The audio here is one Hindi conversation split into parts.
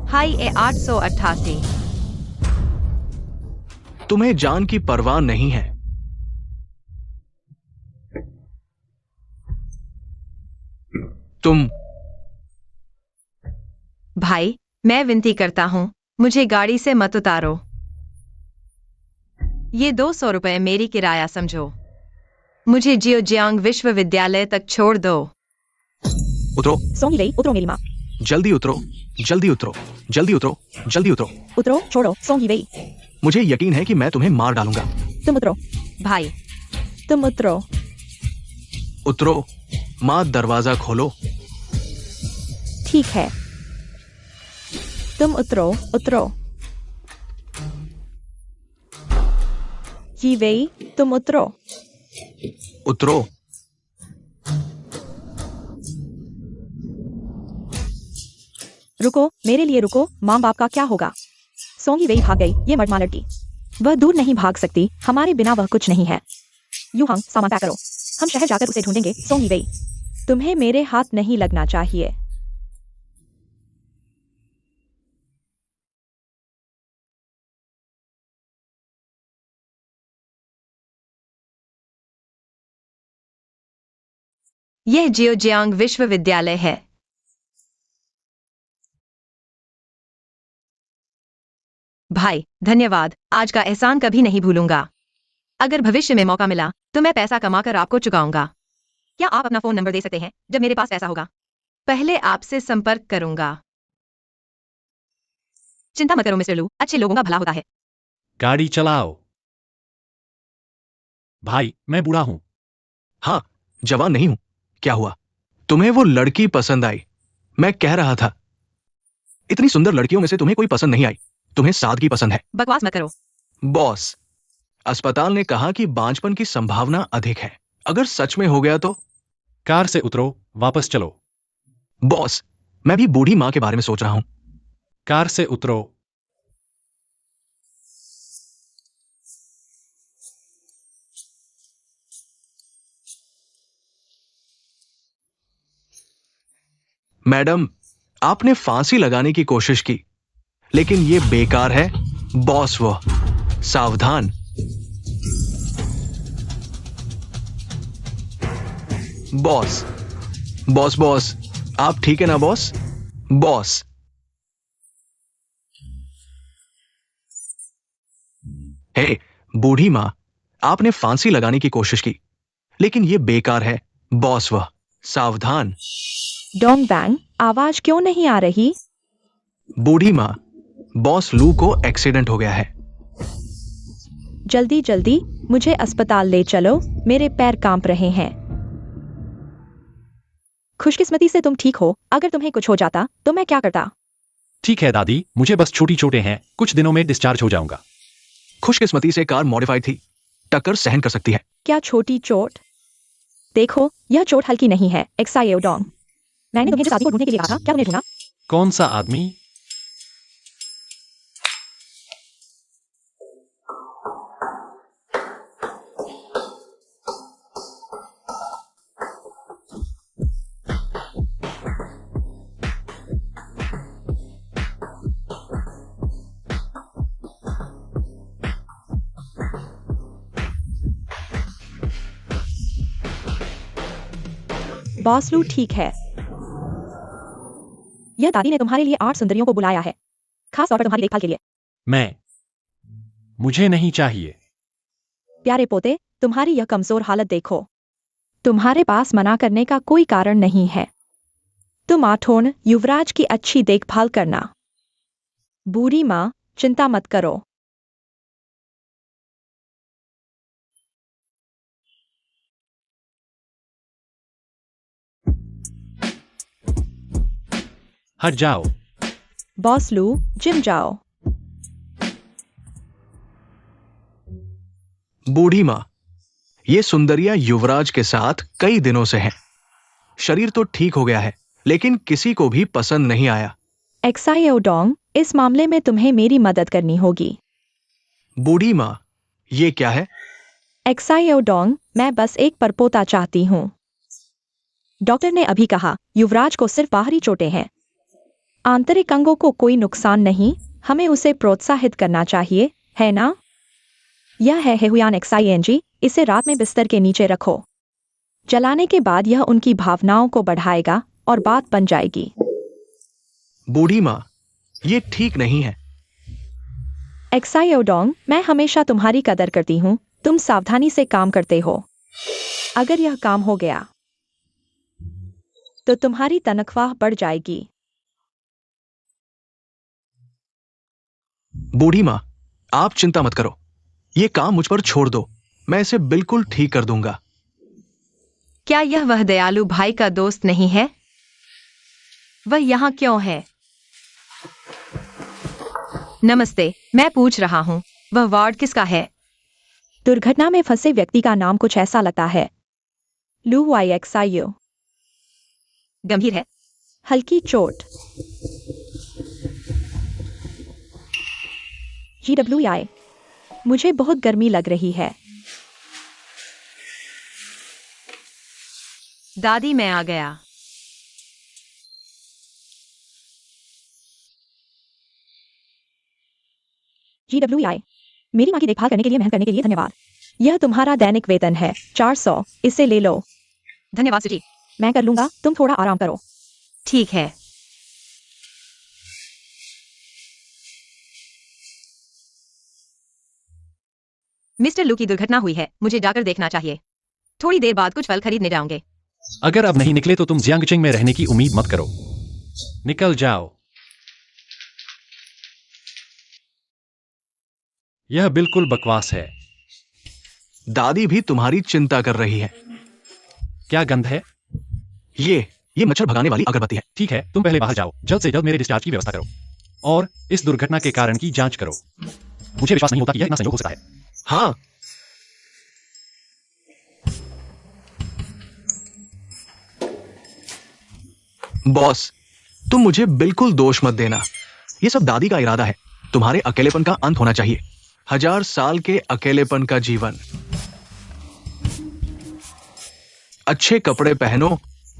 हाई ए 888। तुम्हें जान की परवाह नहीं है। तुम भाई, मैं विनती करता हूँ, मुझे गाड़ी से मत उतारो। ये 200 रुपए मेरी किराया समझो। मुझे जियोजियांग विश्वविद्यालय तक छोड़ दो। उतरो। सोंगी गई, उतरो मेरी माँ। जल्दी उतरो, जल्दी उतरो, जल्दी उतरो, जल्दी उतरो। उतरो, छोड़ो, सोंगी गई। मुझे यकीन है कि मैं तुम्हें मार डालूंगा। तुम उतरो, भाई, तुम उतरो। उतरो। माँ, दरवाजा खोलो। ठीक है, तुम उतरो, उतरो। जी वही, तुम उतरो। उतरो। रुको, मेरे लिए रुको। माँ बाप का क्या होगा? सोंगी वही भाग गई, ये मर्दमा लड़की। वह दूर नहीं भाग सकती, हमारे बिना वह कुछ नहीं है। यूहांग, सामान पैक करो, हम शहर जाकर उसे ढूंढेंगे। सोंगी वही, तुम्हें मेरे हाथ नहीं लगना चाहिए। यह जियोजियांग विश्वविद्यालय है। भाई, धन्यवाद, आज का एहसान कभी नहीं भूलूंगा। अगर भविष्य में मौका मिला तो मैं पैसा कमाकर आपको चुकाऊंगा। क्या आप अपना फोन नंबर दे सकते हैं जब मेरे पास पैसा होगा? पहले आपसे संपर्क करूंगा। चिंता मत करो मिस्टर लू, अच्छे लोगों का भला होता है। गाड़ी चलाओ। भाई, मैं बूढ़ा हूं। हाँ, जवान नहीं हूं। क्या हुआ? तुम्हें वो लड़की पसंद आई? मैं कह रहा था, इतनी सुंदर लड़कियों में से तुम्हें कोई पसंद नहीं आई। तुम्हें सादगी पसंद है। बकवास मत करो। बॉस, अस्पताल ने कहा कि बांझपन की संभावना अधिक है। अगर सच में हो गया तो? कार से उतरो, वापस चलो। बॉस, मैं भी बूढ़ी माँ के बारे में सोच रहा हूं। कार से उतरो। मैडम, आपने फांसी लगाने की कोशिश की, लेकिन यह बेकार है। बॉस, वो सावधान। बॉस, बॉस, बॉस, आप ठीक है ना बॉस? बॉस, हे बूढ़ी माँ, आपने फांसी लगाने की कोशिश की, लेकिन यह बेकार है। बॉस, वह सावधान। डोंग बैंग, आवाज क्यों नहीं आ रही? बूढ़ी माँ, बॉस लू को एक्सीडेंट हो गया है। जल्दी जल्दी मुझे अस्पताल ले चलो, मेरे पैर कांप रहे हैं। खुशकिस्मती से तुम ठीक हो, अगर तुम्हें कुछ हो जाता तो मैं क्या करता? ठीक है दादी, मुझे बस छोटी चोटें हैं, कुछ दिनों में डिस्चार्ज हो जाऊंगा। खुशकिस्मती से कार मॉडिफाइड थी, टक्कर सहन कर सकती है। क्या छोटी चोट? देखो, यह चोट हल्की नहीं है। एक्सायो डोंग, मैंने तुम्हें जिस आदमी को ढूंढने के लिए कहा था, क्या तुमने ढूंढा? कौन सा आदमी? बॉस लू ठीक है। यह दादी ने तुम्हारे लिए 8 सुंदरियों को बुलाया है, खास तौर पर तुम्हारी देखभाल के लिए। मुझे नहीं चाहिए। प्यारे पोते, तुम्हारी यह कमजोर हालत देखो। तुम्हारे पास मना करने का कोई कारण नहीं है। तुम आठोन युवराज की अच्छी देखभाल करना। बूढ़ी माँ, चिंता मत करो। हट जाओ। बॉस लू, जिम जाओ। बूढ़ी माँ, ये सुंदरिया युवराज के साथ कई दिनों से हैं। शरीर तो ठीक हो गया है, लेकिन किसी को भी पसंद नहीं आया। एक्सायो डोंग, इस मामले में तुम्हें मेरी मदद करनी होगी। बूढ़ी माँ, ये क्या है? एक्सायो डोंग, मैं बस एक परपोता चाहती हूँ। डॉक्टर ने अभी कहा, युवराज को सिर्फ बाहरी चोटें हैं। आंतरिक अंगों को कोई नुकसान नहीं, हमें उसे प्रोत्साहित करना चाहिए, है ना? यह है हेहुयान XING, इसे रात में बिस्तर के नीचे रखो। जलाने के बाद यह उनकी भावनाओं को बढ़ाएगा और बात बन जाएगी। बूढ़ी माँ, ये ठीक नहीं है। एक्सायोडोंग, मैं हमेशा तुम्हारी कदर करती हूँ, तुम सावधानी से काम करते हो। अगर यह काम हो गया तो तुम्हारी तनख्वाह बढ़ जाएगी। बूढ़ी माँ, आप चिंता मत करो, ये काम मुझ पर छोड़ दो, मैं इसे बिल्कुल ठीक कर दूंगा। क्या यह वह दयालु भाई का दोस्त नहीं है? वह यहाँ क्यों है? नमस्ते, मैं पूछ रहा हूँ, वह वार्ड किसका है? दुर्घटना में फंसे व्यक्ति का नाम कुछ ऐसा लगता है। लू YXIO। गंभीर है? हल्की चोट। GWI। मुझे बहुत गर्मी लग रही है। दादी, मैं आ गया। GWI। मेरी माँ की देखभाल करने के लिए मेहनत करने के लिए धन्यवाद। यह तुम्हारा दैनिक वेतन है, 400, इसे ले लो। धन्यवाद सुजी। मैं कर लूंगा, तुम थोड़ा आराम करो। ठीक है। मिस्टर लू की दुर्घटना हुई है, मुझे जाकर देखना चाहिए। थोड़ी देर बाद कुछ फल खरीदने जाऊंगे। अगर अब नहीं निकले तो तुम जियांगचिंग में रहने की उम्मीद मत करो। निकल जाओ। यह बिल्कुल बकवास है। दादी भी तुम्हारी चिंता कर रही है। क्या गंध है? ये मच्छर भगाने वाली अगरबत्ती है। ठीक है, तुम पहले बाहर जाओ, जल्द से जल्द मेरे डिस्चार्ज की व्यवस्था करो और इस दुर्घटना के कारण की जांच करो। मुझे विश्वास नहीं होता कि यह इतना संयोग हो सकता है। हाँ, बॉस, तुम मुझे बिल्कुल दोष मत देना, ये सब दादी का इरादा है। तुम्हारे अकेलेपन का अंत होना चाहिए, 1000 साल के अकेलेपन का जीवन। अच्छे कपड़े पहनो,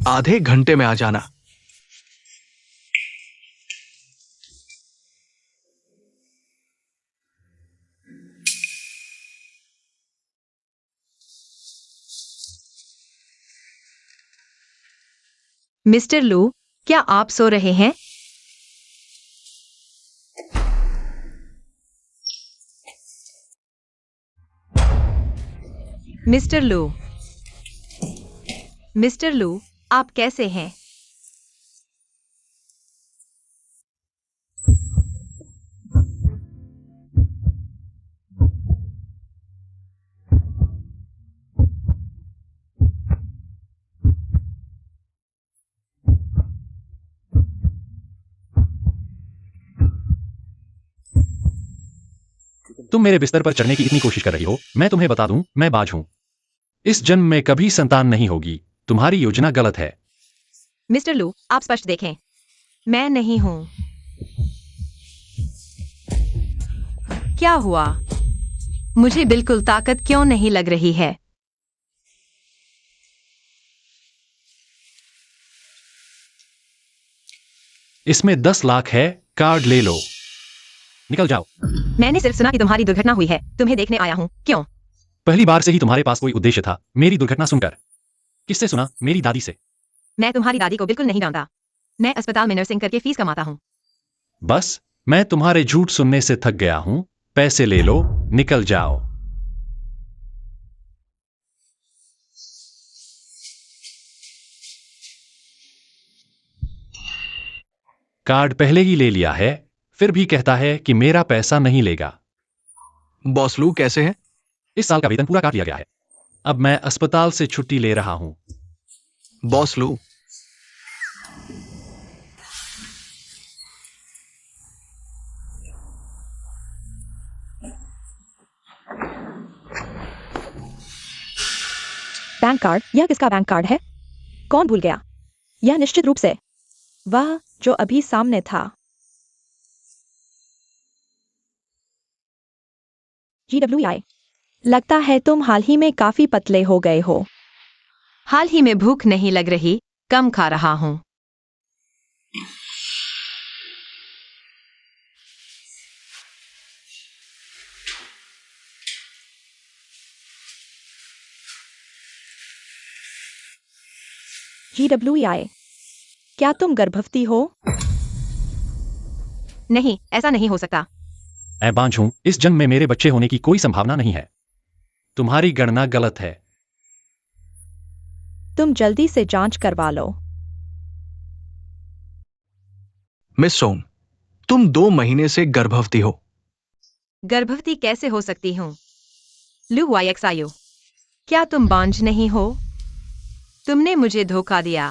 आधे घंटे में आ जाना। मिस्टर लू, क्या आप सो रहे हैं? मिस्टर लू, मिस्टर लू, आप कैसे हैं? तुम मेरे बिस्तर पर चढ़ने की इतनी कोशिश कर रही हो, मैं तुम्हें बता दूं, मैं बाज हूं। इस जन्म में कभी संतान नहीं होगी। तुम्हारी योजना गलत है। मिस्टर लू, आप स्पष्ट देखें, मैं नहीं हूं। क्या हुआ? मुझे बिल्कुल ताकत क्यों नहीं लग रही है? इसमें 10 लाख है, कार्ड ले लो। निकल जाओ। मैंने सिर्फ सुना कि तुम्हारी दुर्घटना हुई है, तुम्हें देखने आया हूं। क्यों? पहली बार से ही तुम्हारे पास कोई उद्देश्य था मेरी दुर्घटना सुनकर। किससे सुना? मेरी दादी से। मैं तुम्हारी दादी को बिल्कुल नहीं जानता। मैं अस्पताल में नर्सिंग करके फीस कमाता हूं। बस, मैं तुम्हारे झूठ सुनने से थक गया हूं। पैसे ले लो, निकल जाओ। कार्ड पहले ही ले लिया है, फिर भी कहता है कि मेरा पैसा नहीं लेगा। बॉस लू कैसे हैं? इस साल का वेतन पूरा काट लिया गया है। अब मैं अस्पताल से छुट्टी ले रहा हूं। बॉस लू, बैंक कार्ड, यह किसका बैंक कार्ड है? कौन भूल गया? यह निश्चित रूप से वह जो अभी सामने था। GWI। लगता है तुम हाल ही में काफी पतले हो गए हो। हाल ही में भूख नहीं लग रही, कम खा रहा हूं। GWI, क्या तुम गर्भवती हो? नहीं, ऐसा नहीं हो सकता। मैं बांझ हूं, इस जन्म में मेरे बच्चे होने की कोई संभावना नहीं है। तुम्हारी गणना गलत है। तुम जल्दी से जांच करवा लो। मिस सोंग, तुम 2 महीने से गर्भवती हो। गर्भवती कैसे हो सकती हूँ? लू YXIU, क्या तुम बांझ नहीं हो? तुमने मुझे धोखा दिया।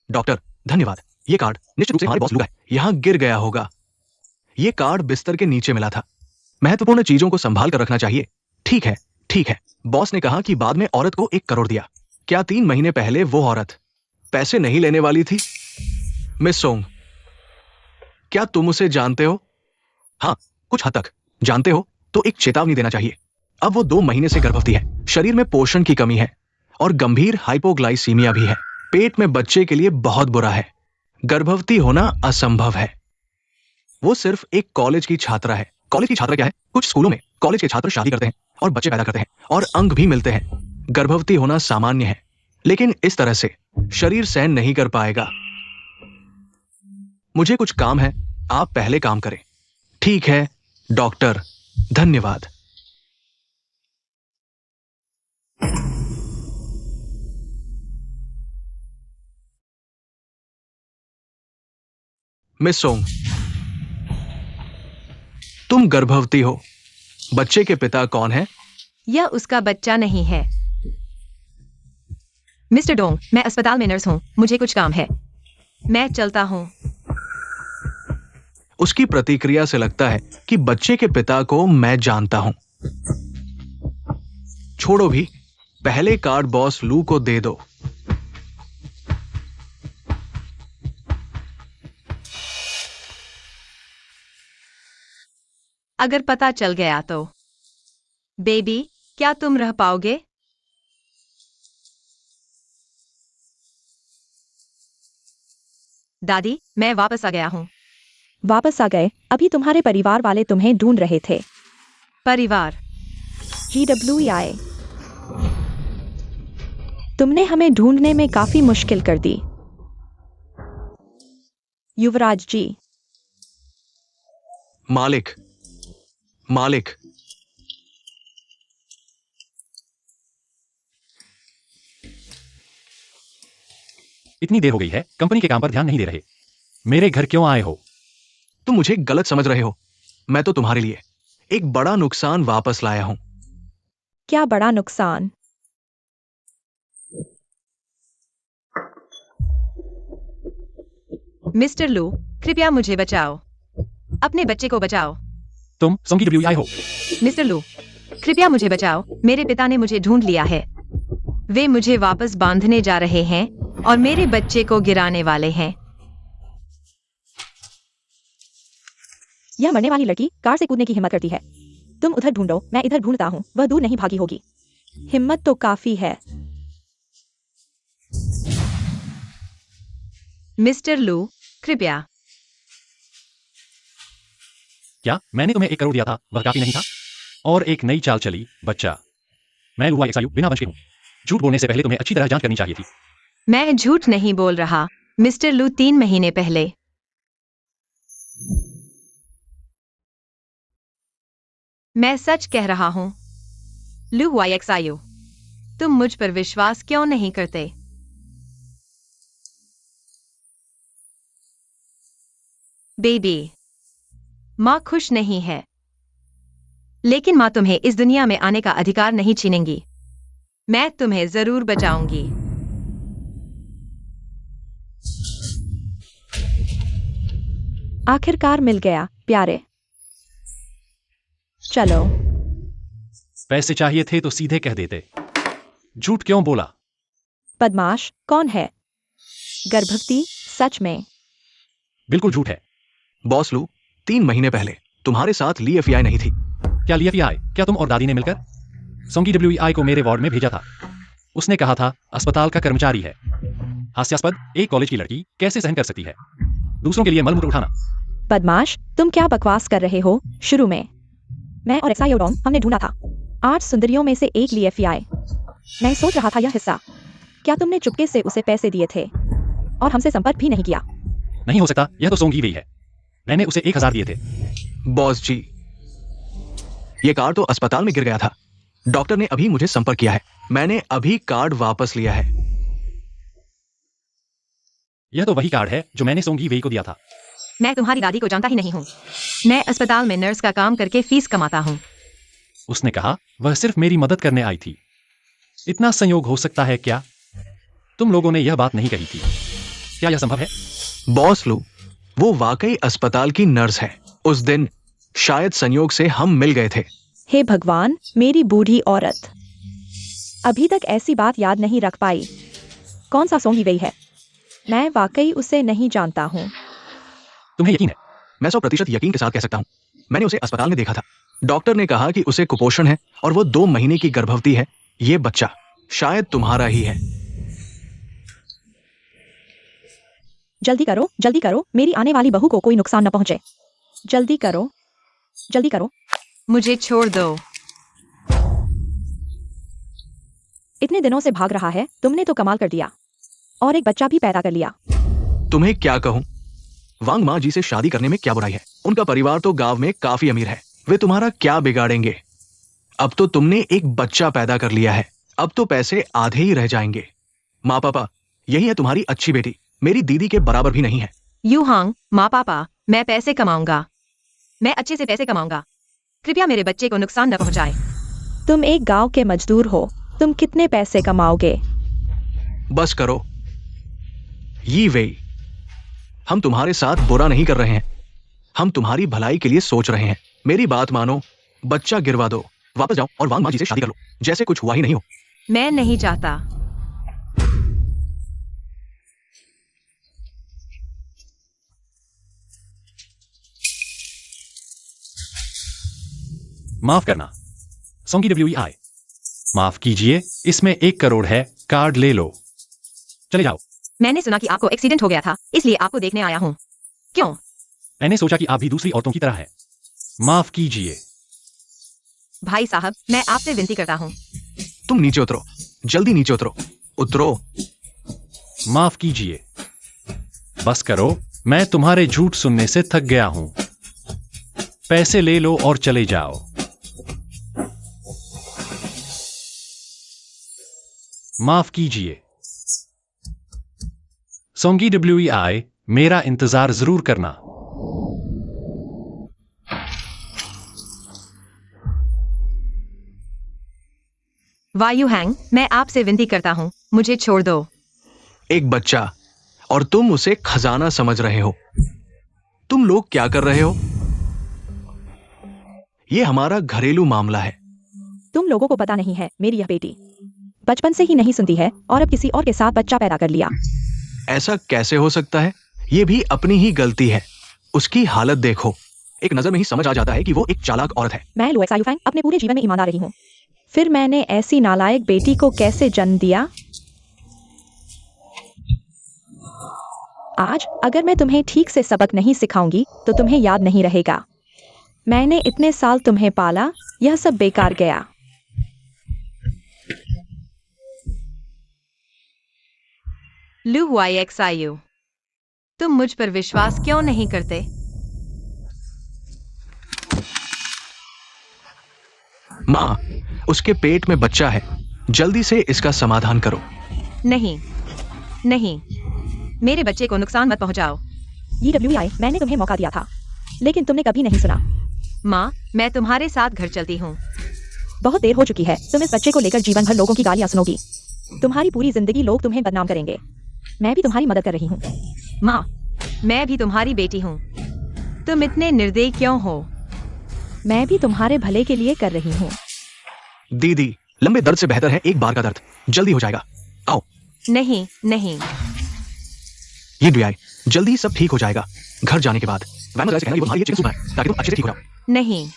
डॉक्टर, धन्यवाद। ये कार्ड निश्चित रूप से हमारे बॉस लू का है। यहाँ गिर गया होगा। ये कार्ड बिस्तर के नीचे मिला था। महत्वपूर्ण चीजों को संभाल कर रखना चाहिए। ठीक है, ठीक है। बॉस ने कहा कि बाद में औरत को 1 करोड़ दिया। क्या 3 महीने पहले वो औरत पैसे नहीं लेने वाली थी? मिस सोंग, क्या तुम उसे जानते हो? हाँ, कुछ हद तक। जानते हो तो एक चेतावनी देना चाहिए। अब वो 2 महीने से गर्भवती है। शरीर में पोषण की कमी है और गंभीर हाइपोग्लाइसीमिया भी है। पेट में बच्चे के लिए बहुत बुरा है। गर्भवती होना असंभव है। वो सिर्फ एक कॉलेज की छात्रा है। कॉलेज की छात्रा क्या है? कुछ स्कूलों में कॉलेज के छात्र शादी करते हैं और बच्चे पैदा करते हैं और अंग भी मिलते हैं। गर्भवती होना सामान्य है, लेकिन इस तरह से शरीर सहन नहीं कर पाएगा। मुझे कुछ काम है, आप पहले काम करें। ठीक है डॉक्टर, धन्यवाद। मिस सोंग, तुम गर्भवती हो। बच्चे के पिता कौन है? यह उसका बच्चा नहीं है। मिस्टर डोंग, मैं अस्पताल में नर्स हूँ। मुझे कुछ काम है। मैं चलता हूँ। उसकी प्रतिक्रिया से लगता है कि बच्चे के पिता को मैं जानता हूं। छोड़ो भी, पहले कार्ड बॉस लू को दे दो। अगर पता चल गया तो? बेबी, क्या तुम रह पाओगे? दादी, मैं वापस आ गया हूँ। वापस आ गए? अभी तुम्हारे परिवार वाले तुम्हें ढूंढ रहे थे। परिवार? GWI, तुमने हमें ढूंढने में काफी मुश्किल कर दी। युवराज जी, मालिक, मालिक। इतनी देर हो गई है, कंपनी के काम पर ध्यान नहीं दे रहे। मेरे घर क्यों आए हो? तुम मुझे गलत समझ रहे हो। मैं तो तुम्हारे लिए एक बड़ा नुकसान वापस लाया हूं। क्या बड़ा नुकसान? मिस्टर लू, कृपया मुझे बचाओ। अपने बच्चे को बचाओ। तुम सोंगी WI हो। मिस्टर लू, कृपया मुझे बचाओ। मेरे पिता ने मुझे ढूंढ लिया है। वे मुझे वापस बांधने जा रहे हैं और मेरे बच्चे को गिराने वाले हैं। यह मरने वाली लड़की कार से कूदने की हिम्मत करती है। तुम उधर ढूंढो, मैं इधर ढूंढता हूँ। वह दूर नहीं भागी होगी। हिम्मत तो काफी है। मिस्टर लू, कृपया। क्या मैंने तुम्हें 1 करोड़ दिया था, वह काफी नहीं था? और एक नई चाल चली, बच्चा। मैं लू YXIU बिना वंश के हूं। झूठ बोलने से पहले तुम्हें अच्छी तरह जांच करनी चाहिए थी। मैं झूठ नहीं बोल रहा, मिस्टर लू। 3 महीने पहले। मैं सच कह रहा हूं। लू YXIU, तुम मुझ पर विश्वास क्यों नहीं करते? बेबी, माँ खुश नहीं है, लेकिन माँ तुम्हें इस दुनिया में आने का अधिकार नहीं छीनेंगी। मैं तुम्हें जरूर बचाऊंगी। आखिरकार मिल गया, प्यारे। चलो। पैसे चाहिए थे तो सीधे कह देते। झूठ क्यों बोला? बदमाश कौन है? गर्भवती? सच में? बिल्कुल झूठ है। बॉस लू, 3 महीने पहले तुम्हारे साथ ली FBI नहीं थी। क्या लिया FI? क्या तुम और दादी ने मिलकर सोंगी WI को मेरे वार्ड में भेजा था? उसने कहा था अस्पताल का कर्मचारी है। हास्यास्पद, एक कॉलेज की लड़की कैसे सहन कर सकती है दूसरों के लिए मलमूत्र उठाना? बदमाश, तुम क्या बकवास कर रहे हो? शुरू में मैं और एक्साई ओडोंग हमने ढूंढा था 8 सुंदरियों में से एक ली FBI। मैं सोच रहा था यह हिस्सा, क्या तुमने चुपके से उसे पैसे दिए थे और हमसे संपर्क भी नहीं किया? नहीं हो सकता, यह तो सोंगी वही है। मैंने उसे 1000 दिए थे। बॉस जी, ये कार्ड तो अस्पताल में गिर गया था। डॉक्टर ने अभी मुझे संपर्क किया है। मैंने अभी कार्ड वापस लिया है। यह तो वही कार्ड है जो मैंने सोंगी वेई को दिया था। मैं तुम्हारी दादी को जानता ही नहीं हूँ। मैं अस्पताल में नर्स का काम करके फीस कमाता हूँ। उसने कहा वह सिर्फ मेरी मदद करने आई थी। इतना संयोग हो सकता है क्या? तुम लोगों ने यह बात नहीं कही थी, क्या यह संभव है? बॉस लू, वो वाकई अस्पताल की नर्स है। उस दिन शायद संयोग से हम मिल गए थे। हे भगवान, मेरी बूढ़ी औरत अभी तक ऐसी बात याद नहीं रख पाई। कौन सा सोंगी वेई है? मैं वाकई उसे नहीं जानता हूँ। तुम्हें यकीन है? मैं 100% यकीन के साथ कह सकता हूँ। मैंने उसे अस्पताल में देखा था। डॉक्टर ने कहा कि उसे कुपोषण है और वो 2 महीने की गर्भवती है। ये बच्चा शायद तुम्हारा ही है। जल्दी करो, मेरी आने वाली बहू को कोई नुकसान न पहुंचे। जल्दी करो। मुझे छोड़ दो। इतने दिनों से भाग रहा है, तुमने तो कमाल कर दिया। और एक बच्चा भी पैदा कर लिया। तुम्हें क्या कहूँ, वांग माँ जी से शादी करने में क्या बुराई है? उनका परिवार तो गांव में काफी अमीर है। वे तुम्हारा क्या बिगाड़ेंगे? अब तो तुमने एक बच्चा पैदा कर लिया है। अब तो पैसे आधे ही रह जाएंगे। माँ पापा, यही है तुम्हारी अच्छी बेटी। मेरी दीदी के बराबर भी नहीं है। यू हांग, माँ पापा, मैं पैसे कमाऊंगा। मैं अच्छे से पैसे कमाऊंगा। कृपया मेरे बच्चे को नुकसान न पहुंचाए। तुम एक गांव के मजदूर हो, तुम कितने पैसे कमाओगे? बस करो यी वेई, हम तुम्हारे साथ बुरा नहीं कर रहे हैं। हम तुम्हारी भलाई के लिए सोच रहे हैं। मेरी बात मानो, बच्चा गिरवा दो, वापस जाओ और वांग माँ जी से शादी कर लो, जैसे कुछ हुआ ही नहीं हो। मैं नहीं चाहता। माफ करना सोंगी WEI, माफ कीजिए, इसमें 1 करोड़ है। कार्ड ले लो, चले जाओ। मैंने सुना कि आपको एक्सीडेंट हो गया था, इसलिए आपको देखने आया हूँ। क्यों? मैंने सोचा कि आप भी दूसरी औरतों की तरह है। माफ कीजिए। भाई साहब, मैं आपसे विनती करता हूँ। तुम नीचे उतरो, जल्दी नीचे उतरो। उतरो। माफ कीजिए, बस करो, मैं तुम्हारे झूठ सुनने से थक गया हूं। पैसे ले लो और चले जाओ। माफ कीजिए सोंगी WEI, मेरा इंतजार जरूर करना। वायु हैंग, मैं आपसे विनती करता हूँ, मुझे छोड़ दो। एक बच्चा और तुम उसे खजाना समझ रहे हो। तुम लोग क्या कर रहे हो? ये हमारा घरेलू मामला है। तुम लोगों को पता नहीं है, मेरी यह बेटी बचपन से ही नहीं सुनती है और अब किसी और के साथ बच्चा पैदा कर लिया। ऐसा कैसे हो सकता है? ये भी अपनी ही गलती है। उसकी हालत देखो, एक नजर में ही समझ आ जाता है कि वो एक चालाक औरत है। मैं लुएक्सा युफैंग अपने पूरे जीवन में ईमानदार रही हूँ। फिर मैंने ऐसी नालायक बेटी को कैसे जन्म दिया? आज अगर मैं तुम्हें ठीक से सबक नहीं सिखाऊंगी तो तुम्हें याद नहीं रहेगा। मैंने इतने साल तुम्हें पाला, यह सब बेकार गया। लू YXIU, तुम मुझ पर विश्वास क्यों नहीं करते? माँ, उसके पेट में बच्चा है। जल्दी से इसका समाधान करो। नहीं, नहीं, मेरे बच्चे को नुकसान मत पहुंचाओ। WEI, मैंने तुम्हें मौका दिया था, लेकिन तुमने कभी नहीं सुना। माँ, मैं तुम्हारे साथ घर चलती हूँ। बहुत देर हो चुकी है। तुम इस बच्चे को लेकर जीवन भर लोगों की गालियां सुनोगी। तुम्हारी पूरी जिंदगी लोग तुम्हें बदनाम करेंगे। मैं भी तुम्हारी मदद कर रही हूँ। माँ, मैं भी तुम्हारी बेटी हूँ। तुम इतने निर्दयी क्यों हो? मैं भी तुम्हारे भले के लिए कर रही हूँ। दीदी, लंबे दर्द से बेहतर है एक बार का दर्द। जल्दी हो जाएगा। आओ। नहीं, नहीं, ये DI, जल्दी सब ठीक हो जाएगा। घर जाने के बाद वैन से कहना ये वो तुम्हारी चिकन सूप है, ताकि तुम अच्छे से ठीक हो जाओ। नहीं।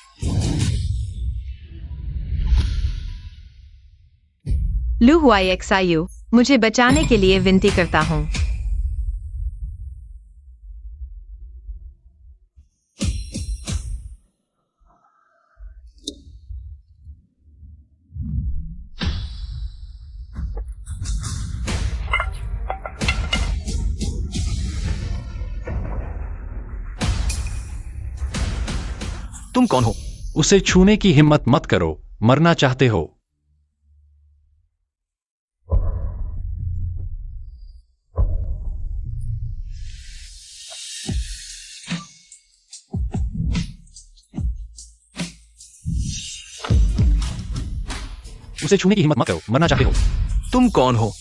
लू YXIU, मुझे बचाने के लिए विनती करता हूँ। तुम कौन हो? उसे छूने की हिम्मत मत करो, मरना चाहते हो। उसे छूने की हिम्मत मत करो, मरना चाहते हो। तुम कौन हो?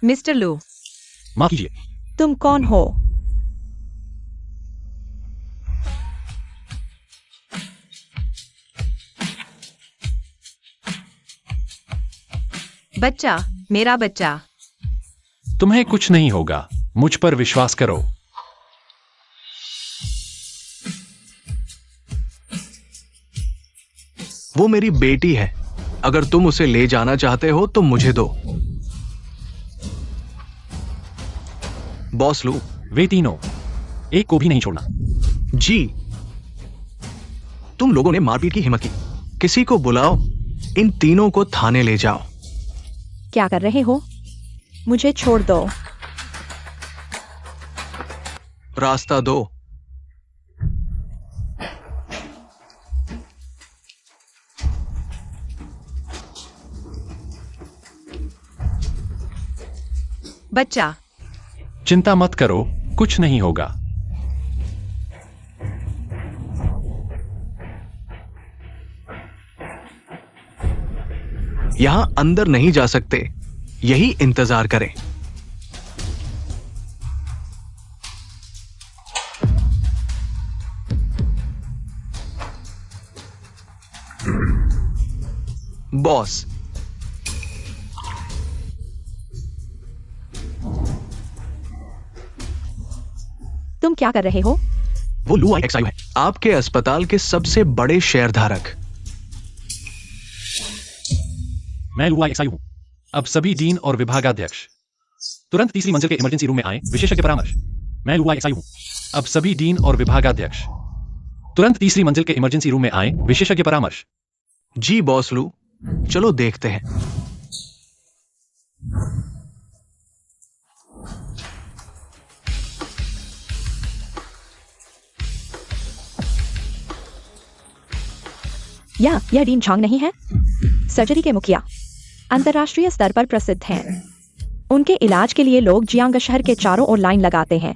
मिस्टर लू, माफ कीजिए। तुम कौन हो? बच्चा, मेरा बच्चा। तुम्हें कुछ नहीं होगा, मुझ पर विश्वास करो। वो मेरी बेटी है। अगर तुम उसे ले जाना चाहते हो तो मुझे दो। बॉस लू। वे तीनों, एक को भी नहीं छोड़ना। जी। तुम लोगों ने मारपीट की हिम्मत की। किसी को बुलाओ, इन तीनों को थाने ले जाओ। क्या कर रहे हो? मुझे छोड़ दो। रास्ता दो। बच्चा, चिंता मत करो, कुछ नहीं होगा। यहां अंदर नहीं जा सकते, यही इंतजार करें। बॉस। तुम क्या कर रहे हो? वो लू आई एक्सआई है, आपके अस्पताल के सबसे बड़े शेयरधारक। मैं लुआ एक्सआई हूं। अब सभी डीन और विभागाध्यक्ष तुरंत तीसरी मंजिल के इमरजेंसी रूम में आए, विशेषज्ञ परामर्श। मैं लुआ एक्सआई हूं। अब सभी डीन और विभागाध्यक्ष तुरंत तीसरी मंजिल के इमरजेंसी रूम में आए, विशेषज्ञ परामर्श। जी बॉस लू, चलो देखते हैं। यह डीन झांग नहीं है? सर्जरी के मुखिया, अंतर्राष्ट्रीय स्तर पर प्रसिद्ध हैं। उनके इलाज के लिए लोग जियांग शहर के चारों ओर लाइन लगाते हैं।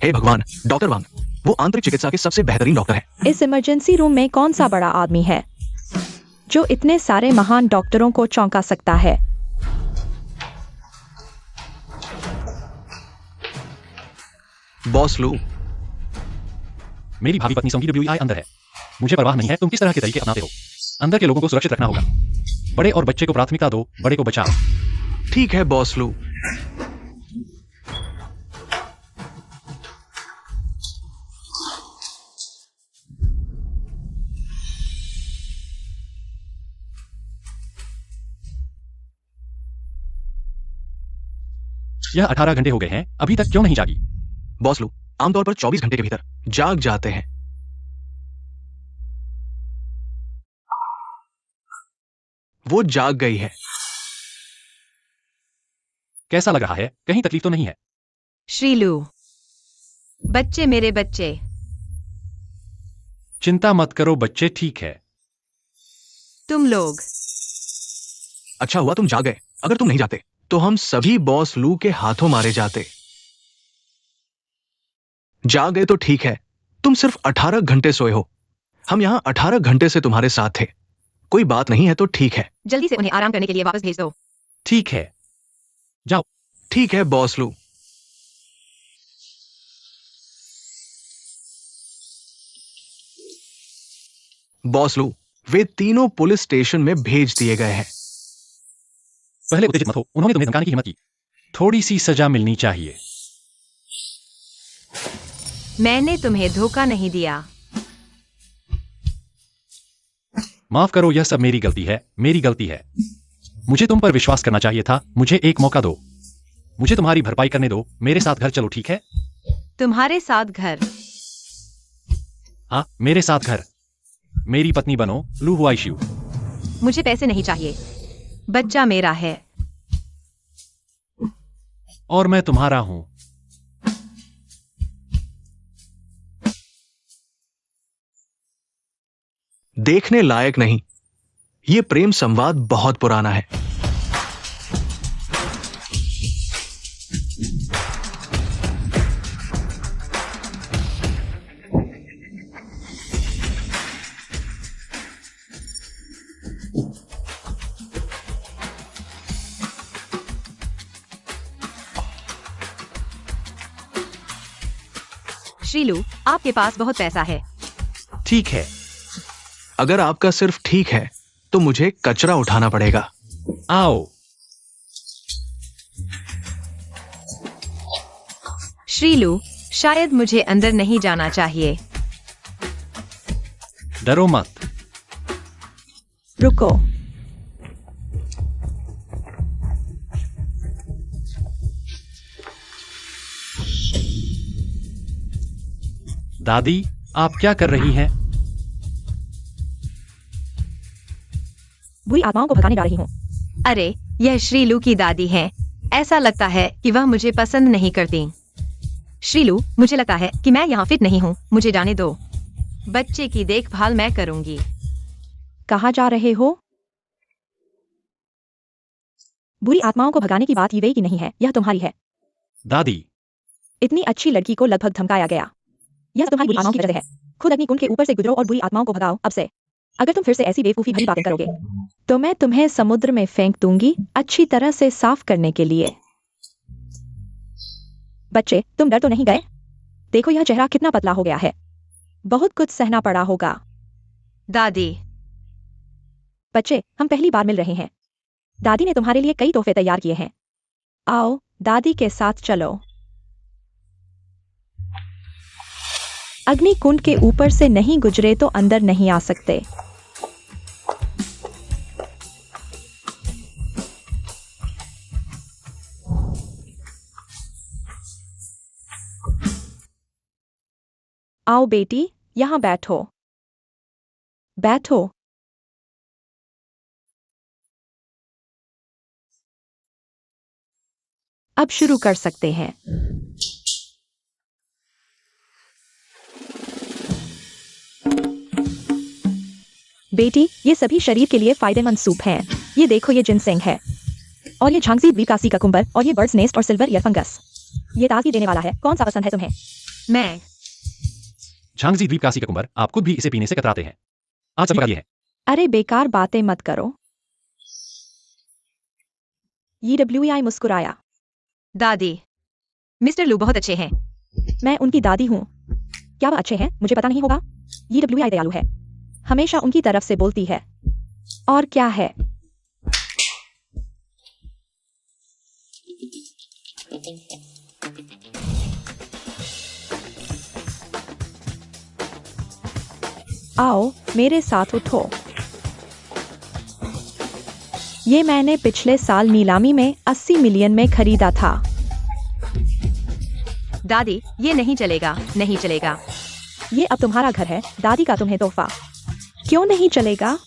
हे भगवान, डॉक्टर वांग, वो आंतरिक चिकित्सा के सबसे बेहतरीन डॉक्टर हैं। इस इमरजेंसी रूम में कौन सा बड़ा आदमी है जो इतने सारे महान डॉक्टरों को चौंका सकता है? बॉस लू। मेरी भावी पत्नी सोंगी डब्ल्यूआई अंदर है। मुझे परवाह नहीं है तुम किस तरह के तरीके अपनाते हो। अंदर के लोगों को सुरक्षित रखना होगा। बड़े और बच्चे को प्राथमिकता दो, बड़े को बचाओ। ठीक है बॉस लू। यह 18 घंटे हो गए हैं, अभी तक क्यों नहीं जागी? बॉस लू, आमतौर पर 24 घंटे के भीतर जाग जाते हैं। वो जाग गई है। कैसा लग रहा है? कहीं तकलीफ तो नहीं है? श्रीलू, बच्चे मेरे बच्चे। चिंता मत करो बच्चे, ठीक है। तुम लोग। अच्छा हुआ तुम जाग गए। अगर तुम नहीं जाते तो हम सभी बॉस लू के हाथों मारे जाते। जाग गए तो ठीक है। तुम सिर्फ 18 घंटे सोए हो। हम यहां 18 घंटे से तुम्हारे साथ थे। कोई बात नहीं है तो ठीक है। जल्दी से उन्हें आराम करने के लिए वापस भेज दो। ठीक है, जाओ। ठीक है बॉस लू। बॉस लू, वे तीनों पुलिस स्टेशन में भेज दिए गए हैं। पहले उत्तेजित मत हो, उन्होंने तुम्हें धमकाने की हिम्मत की। थोड़ी सी सजा मिलनी चाहिए। मैंने तुम्हें धोखा नहीं दिया। माफ करो, यह सब मेरी गलती है, मेरी गलती है। मुझे तुम पर विश्वास करना चाहिए था। मुझे एक मौका दो, मुझे तुम्हारी भरपाई करने दो। मेरे साथ घर चलो, ठीक है? तुम्हारे साथ घर? हाँ, मेरे साथ घर। मेरी पत्नी बनो, लू हुआई शिव। मुझे पैसे नहीं चाहिए, बच्चा मेरा है। और मैं तुम्हारा हूं। देखने लायक नहीं। ये प्रेम संवाद बहुत पुराना है। श्रीलू, आपके पास बहुत पैसा है। ठीक है। अगर आपका सिर्फ ठीक है तो मुझे कचरा उठाना पड़ेगा। आओ। श्रीलू, शायद मुझे अंदर नहीं जाना चाहिए। डरो मत। रुको। दादी, आप क्या कर रही हैं? बुरी आत्माओं को भगाने जा रही हूँ। अरे, यह श्रीलू की दादी है। ऐसा लगता है कि वह मुझे पसंद नहीं करती। श्रीलू, मुझे लगता है कि मैं यहाँ फिट नहीं हूँ। मुझे जाने दो। बच्चे की देखभाल मैं करूंगी। कहाँ जा रहे हो? बुरी आत्माओं को भगाने की बात ईवे की नहीं है, यह तुम्हारी है। दादी, इतनी अच्छी लड़की को लगभग धमकाया गया। यह तुम्हारी बुरी आत्माओं की वजह से है। खुद अग्निकुंड के ऊपर से गुजरो और बुरी आत्माओं को भगाओ अब से। अगर तुम फिर से ऐसी बेवकूफी भरी बातें करोगे तो मैं तुम्हें समुद्र में फेंक दूंगी, अच्छी तरह से साफ करने के लिए। बच्चे, तुम डर तो नहीं गए? देखो यह चेहरा कितना पतला हो गया है। बहुत कुछ सहना पड़ा होगा। दादी। बच्चे, हम पहली बार मिल रहे हैं। दादी ने तुम्हारे लिए कई तोहफे तैयार किए हैं। आओ, दादी के साथ चलो। अग्निकुंड के ऊपर से नहीं गुजरे तो अंदर नहीं आ सकते। आओ बेटी, यहां बैठो। बैठो। अब शुरू कर सकते हैं। बेटी, ये सभी शरीर के लिए फायदेमंद सूप हैं। ये देखो, ये जिनसेंग है, और ये झांसी द्वीपकासी का कुंबर, और ये बर्ड्स नेस्ट और सिल्वर ईयर फंगस। ये ताजगी देने वाला है। कौन सा पसंद है तुम्हें? मैं। झांगजी द्वीपकासी का कुंबर, आप खुद भी इसे पीने से कतराते हैं। आज सब ये है। अरे बेकार बातें मत करो। YWI मुस्कुराया। दादी, मिस्टर लू बहुत अच्छे हैं। मैं उनकी दादी हूँ। क्या वह अच्छे हैं? मुझे पता नहीं होगा। YWI दयालु है, हमेशा उनकी तरफ से बोलती है। और क्या है? आओ, मेरे साथ उठो। ये मैंने पिछले साल नीलामी में 80 मिलियन में खरीदा था। दादी, ये नहीं चलेगा, नहीं चलेगा। ये अब तुम्हारा घर है, दादी का तुम्हें तोहफा। क्यों नहीं चलेगा?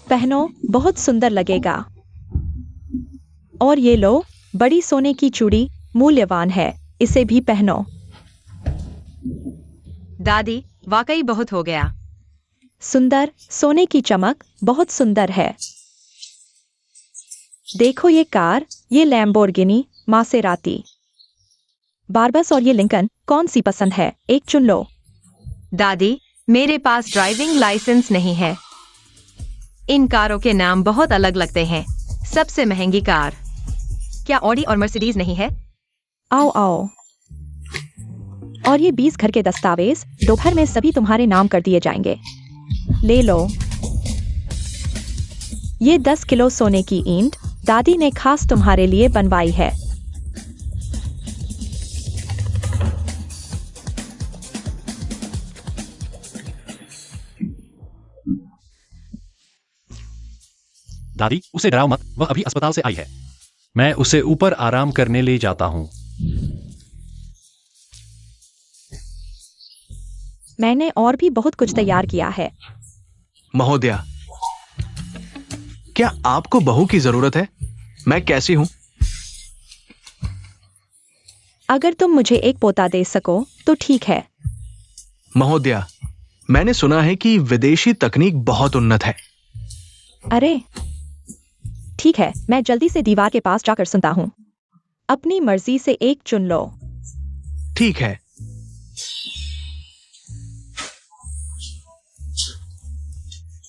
पहनो, बहुत सुंदर लगेगा। और ये लो, बड़ी सोने की चूड़ी, मूल्यवान है, इसे भी पहनो। दादी, वाकई बहुत हो गया। सुंदर, सोने की चमक, बहुत सुंदर है। देखो ये कार, ये लैम्बोर्गिनी, मासेराती, बारबस और ये लिंकन, कौन सी पसंद है? एक चुन लो। दादी, मेरे पास ड्राइविंग लाइसेंस नहीं है। इन कारों के नाम बहुत अलग लगते हैं। सबसे महंगी कार। क्या ऑडी और मर्सिडीज नहीं है? आओ आओ। और ये 20 घर के दस्तावेज, दोपहर में सभी तुम्हारे नाम कर दिए जाएंगे। ले लो। ये 10 किलो सोने की ईंट दादी ने खास तुम्हारे लिए बनवाई है। दादी, उसे डराओ मत, वह अभी अस्पताल से आई है। मैं उसे ऊपर आराम करने ले जाता हूँ। मैंने और भी बहुत कुछ तैयार किया है। महोदया, क्या आपको बहू की जरूरत है? मैं कैसी हूं? अगर तुम मुझे एक पोता दे सको तो ठीक है। महोदया, मैंने सुना है कि विदेशी तकनीक बहुत उन्नत है। अरे ठीक है, मैं जल्दी से दीवार के पास जाकर सुनता हूँ। अपनी मर्जी से एक चुन लो। ठीक है।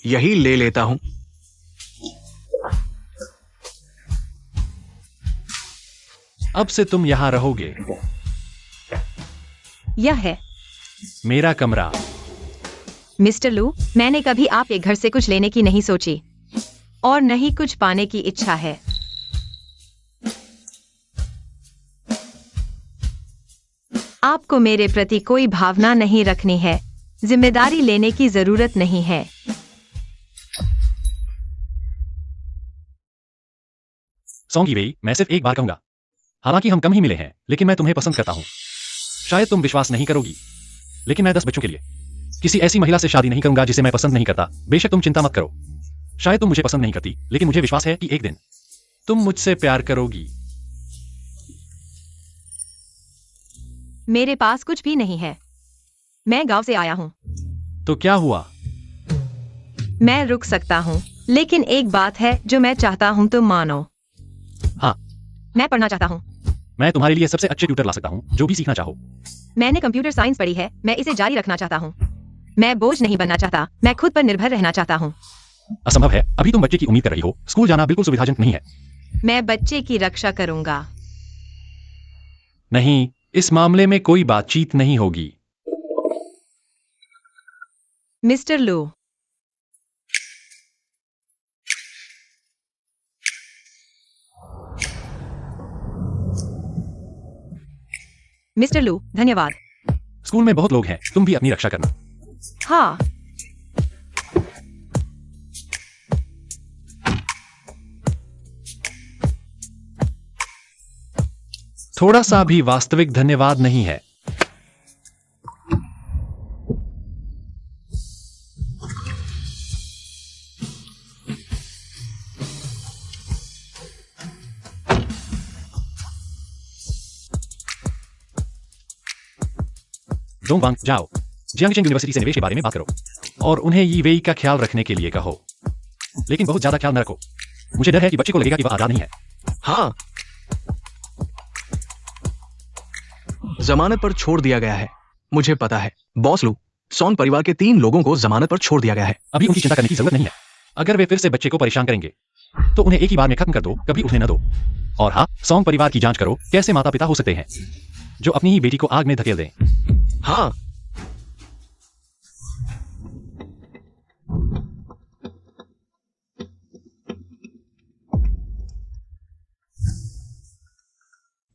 यही ले लेता हूं। अब से तुम यहां रहोगे। यह है मेरा कमरा। मिस्टर लू, मैंने कभी आपके घर से कुछ लेने की नहीं सोची और न ही कुछ पाने की इच्छा है। आपको मेरे प्रति कोई भावना नहीं रखनी है, जिम्मेदारी लेने की जरूरत नहीं है। सॉन्गी वेई, मैं सिर्फ एक बार कहूंगा। हालांकि हम कम ही मिले हैं, लेकिन मैं तुम्हें पसंद करता हूं। शायद तुम विश्वास नहीं करोगी, लेकिन मैं 10 बच्चों के लिए किसी ऐसी महिला से शादी नहीं करूंगा जिसे मैं पसंद नहीं करता। बेशक तुम चिंता मत करो। शायद तुम मुझे पसंद नहीं करती, लेकिन मुझे विश्वास है कि एक दिन तुम मुझसे प्यार करोगी। मेरे पास कुछ भी नहीं है। मैं गांव से आया हूं। तो क्या हुआ? मैं रुक सकता हूं, लेकिन एक बात है जो मैं चाहता हूं तुम मानो। हाँ, मैं पढ़ना चाहता हूं। मैं तुम्हारे लिए सबसे अच्छे ट्यूटर ला सकता हूं, जो भी सीखना चाहो। मैंने कंप्यूटर साइंस पढ़ी है, मैं इसे जारी रखना चाहता हूं। मैं बोझ नहीं बनना चाहता, मैं खुद पर निर्भर रहना चाहता हूं। असंभव है, अभी तुम बच्चे की उम्मीद कर रही हो। स्कूल जाना बिल्कुल सुविधाजनक नहीं है। मैं बच्चे की रक्षा करूंगा। नहीं, इस मामले में कोई बातचीत नहीं होगी। मिस्टर लू, मिस्टर लू, धन्यवाद। स्कूल में बहुत लोग हैं, तुम भी अपनी रक्षा करना। हाँ, थोड़ा सा भी वास्तविक धन्यवाद नहीं है। डोंगवांग, जाओ, जियांगचेन यूनिवर्सिटी से निवेश के बारे में बात करो और उन्हें यी वेई का ख्याल रखने के लिए कहो। लेकिन बहुत ज्यादा ख्याल न रखो। मुझे डर है कि बच्चे को लगेगा कि वह आजाद नहीं है। हाँ, जमानत पर छोड़ दिया गया है। मुझे पता है बॉस लू, सॉन्ग परिवार के 3 लोगों को जमानत पर छोड़ दिया गया है। अभी उनकी चिंता करने की जरूरत नहीं है। अगर वे फिर से बच्चे को परेशान करेंगे तो उन्हें एक ही बार में खत्म कर दो, कभी उन्हें न दो। और हाँ, सॉन्ग परिवार की जांच करो, कैसे माता पिता हो सकते हैं जो अपनी ही बेटी को आग में धकेल दें। हाँ,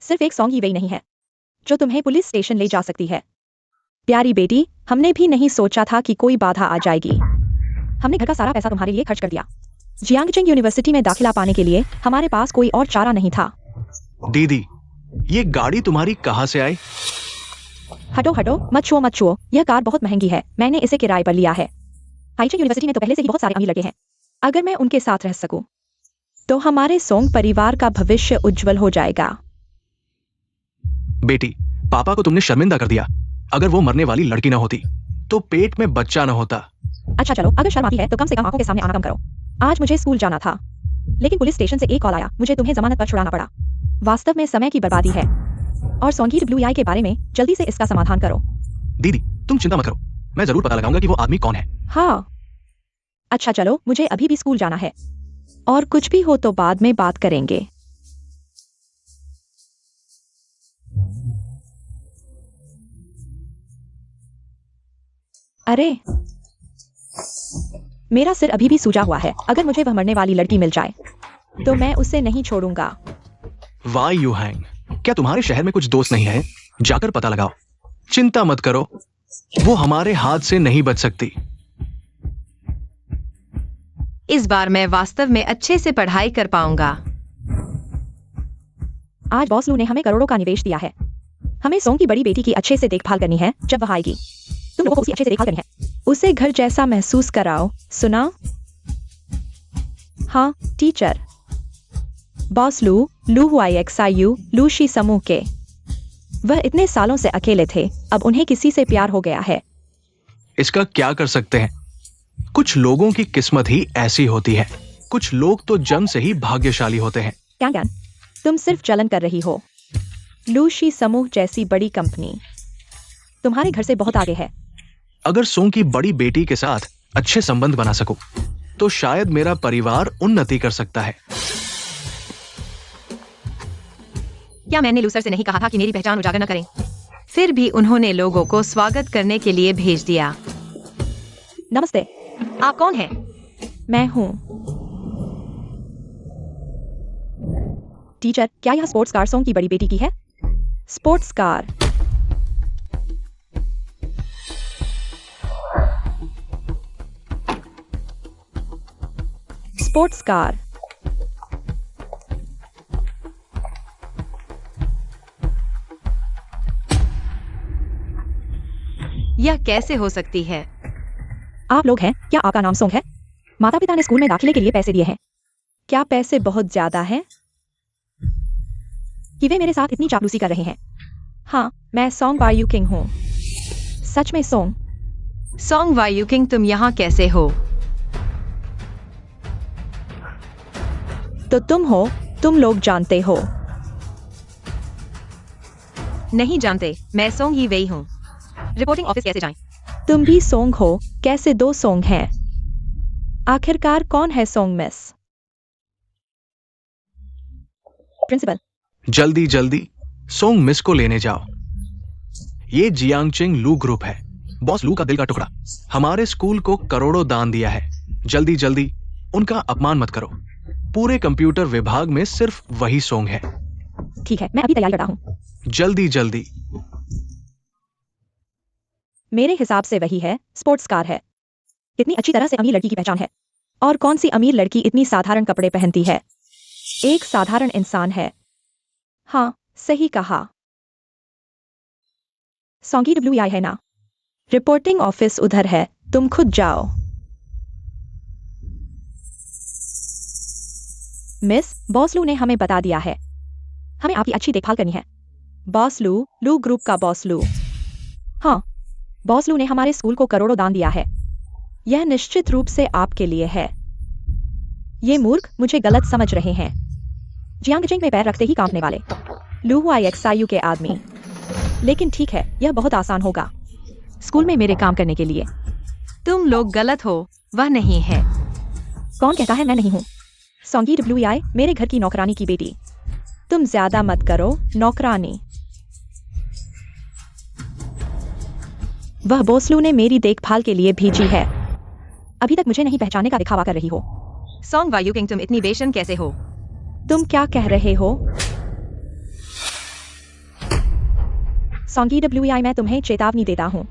सिर्फ एक सॉन्ग ही वेई नहीं है जो तुम्हें पुलिस स्टेशन ले जा सकती है। प्यारी बेटी, हमने भी नहीं सोचा था कि कोई बाधा आ जाएगी। हमने घर का सारा पैसा तुम्हारे लिए खर्च कर दिया। जियांगचेन यूनिवर्सिटी में दाखिला पाने के लिए हमारे पास कोई और चारा नहीं था। दीदी, ये गाड़ी तुम्हारी कहाँ से आई? हटो हटो, मत छुओ मत छुओ, यह कार बहुत महंगी है, मैंने इसे किराए पर लिया है। हाइचेन यूनिवर्सिटी में तो पहले से ही बहुत सारे अमीर लड़के हैं। अगर मैं उनके साथ रह सकूं तो हमारे सोंग परिवार का भविष्य उज्जवल हो जाएगा। बेटी, पापा को तुमने शर्मिंदा कर दिया। अगर वो मरने वाली लड़की ना होती तो पेट में बच्चा ना होता। अच्छा चलो, अगर शर्म आती है तो कम से कम आंखों के सामने आना कम करो। आज मुझे स्कूल जाना था, लेकिन पुलिस स्टेशन से एक कॉल आया, मुझे तुम्हें जमानत पर छुड़ाना पड़ा। वास्तव में समय की बर्बादी है। और सोंगीर ब्लू आई के बारे में जल्दी से इसका समाधान करो। दीदी, तुम चिंता मत करो, मैं जरूर पता लगाऊंगा कि वो आदमी कौन है। हाँ, अच्छा चलो, मुझे अभी भी स्कूल जाना है और कुछ भी हो तो बाद में बात करेंगे। अरे, मेरा सिर अभी भी सूजा हुआ है। अगर मुझे वह मरने वाली लड़की मिल जाए तो मैं उसे नहीं छोड़ूंगा। वाह यूहैंग, क्या तुम्हारे शहर में कुछ दोस्त नहीं है? जाकर पता लगाओ। चिंता मत करो, वो हमारे हाथ से नहीं बच सकती। इस बार मैं वास्तव में अच्छे से पढ़ाई कर पाऊंगा। आज बॉस लू ने हमें करोड़ों का निवेश दिया है। हमें सोंग की बड़ी बेटी की अच्छे से देखभाल करनी है। जब वह आएगी तुम लोगों को उसी अच्छे से देखभाल करनी है। उसे घर जैसा महसूस कराओ, सुना? हाँ टीचर। बॉस लू, YXIU, लूशी समूह के। वह इतने सालों से अकेले थे, अब उन्हें किसी से प्यार हो गया है। इसका क्या कर सकते हैं? कुछ लोगों की किस्मत ही ऐसी होती है। कुछ लोग तो जन्म से ही भाग्यशाली होते हैं। क्या तुम सिर्फ चलन कर रही हो। लूशी समूह जैसी बड़ी कंपनी तुम्हारे घर से बहुत आगे है। अगर सोंग की बड़ी बेटी के साथ अच्छे संबंध बना सकूं, तो शायद मेरा परिवार उन्नति कर सकता है। क्या मैंने लूसर से नहीं कहा था कि मेरी पहचान उजागर न करें? फिर भी उन्होंने लोगों को स्वागत करने के लिए भेज दिया। नमस्ते। आप कौन हैं? मैं हूँ टीचर। क्या यह स्पोर्ट्स कार सोंग की बड़ी बेटी की है? Sports car. Sports car. यह कैसे हो सकती है? आप लोग हैं? क्या आपका नाम सोंग है? माता पिता ने स्कूल में दाखिले के लिए पैसे दिए हैं। क्या पैसे बहुत ज्यादा हैं कि वे मेरे साथ इतनी चापलूसी कर रहे हैं? हाँ, मैं सोंग वायू किंग हूँ। सच में सोंग? सोंग वायू किंग, तुम यहाँ कैसे हो? तो तुम हो, तुम लोग जानते हो। नहीं जानते, मैं सोंग ही वही हूँ। रिपोर्टिंग ऑफिस कैसे जाएं? तुम भी सोंग हो? कैसे दो सोंग हैं? आखिरकार कौन है सोंग मिस? प्रिंसिपल। जल्दी जल्दी सोंग मिस को लेने जाओ। ये जियांगचिंग लू ग्रुप है, बॉस लू का दिल का टुकड़ा। हमारे स्कूल को करोड़ों दान दिया है। जल्दी जल्दी उनका अपमान मत करो। पूरे कंप्यूटर विभाग में सिर्फ वही सोंग है। ठीक है, मैं अभी तैयार करता हूँ। जल्दी जल्दी। मेरे हिसाब से वही है, स्पोर्ट्स कार है। कितनी अच्छी तरह से अमीर लड़की की पहचान है। और कौन सी अमीर लड़की इतनी साधारण कपड़े पहनती है? एक साधारण इंसान है। हाँ, सही कहा। सोंगी WI है ना? रिपोर्टिंग ऑफिस उधर है, तुम खुद जाओ। मिस, बॉस लू ने हमें बता दिया है। हमें आपकी अच्छी देखभाल करनी है। बॉस लू, लू ग्रुप का बॉस लू। हाँ, बॉस लू ने हमारे स्कूल को करोड़ों दान दिया है। यह निश्चित रूप से आपके लिए है। ये मूर्ख मुझे गलत समझ रहे हैं। जियांगचिंग में पैर रखते ही कांपने वाले लू YXIU के आदमी। लेकिन ठीक है, यह बहुत आसान होगा स्कूल में मेरे काम करने के लिए। तुम लोग गलत हो, वह नहीं है। कौन कहता है मैं नहीं हूँ? सोंगी WI, मेरे घर की नौकरानी की बेटी। तुम ज्यादा मत करो, नौकरानी। वह बॉस लू ने मेरी देखभाल के लिए भेजी है। अभी तक मुझे नहीं पहचानने का दिखावा कर रही हो। सोंग वायू किंग, तुम इतनी बेशर्म कैसे हो? तुम क्या कह रहे हो? सोंगी WI, मैं तुम्हें चेतावनी देता हूँ।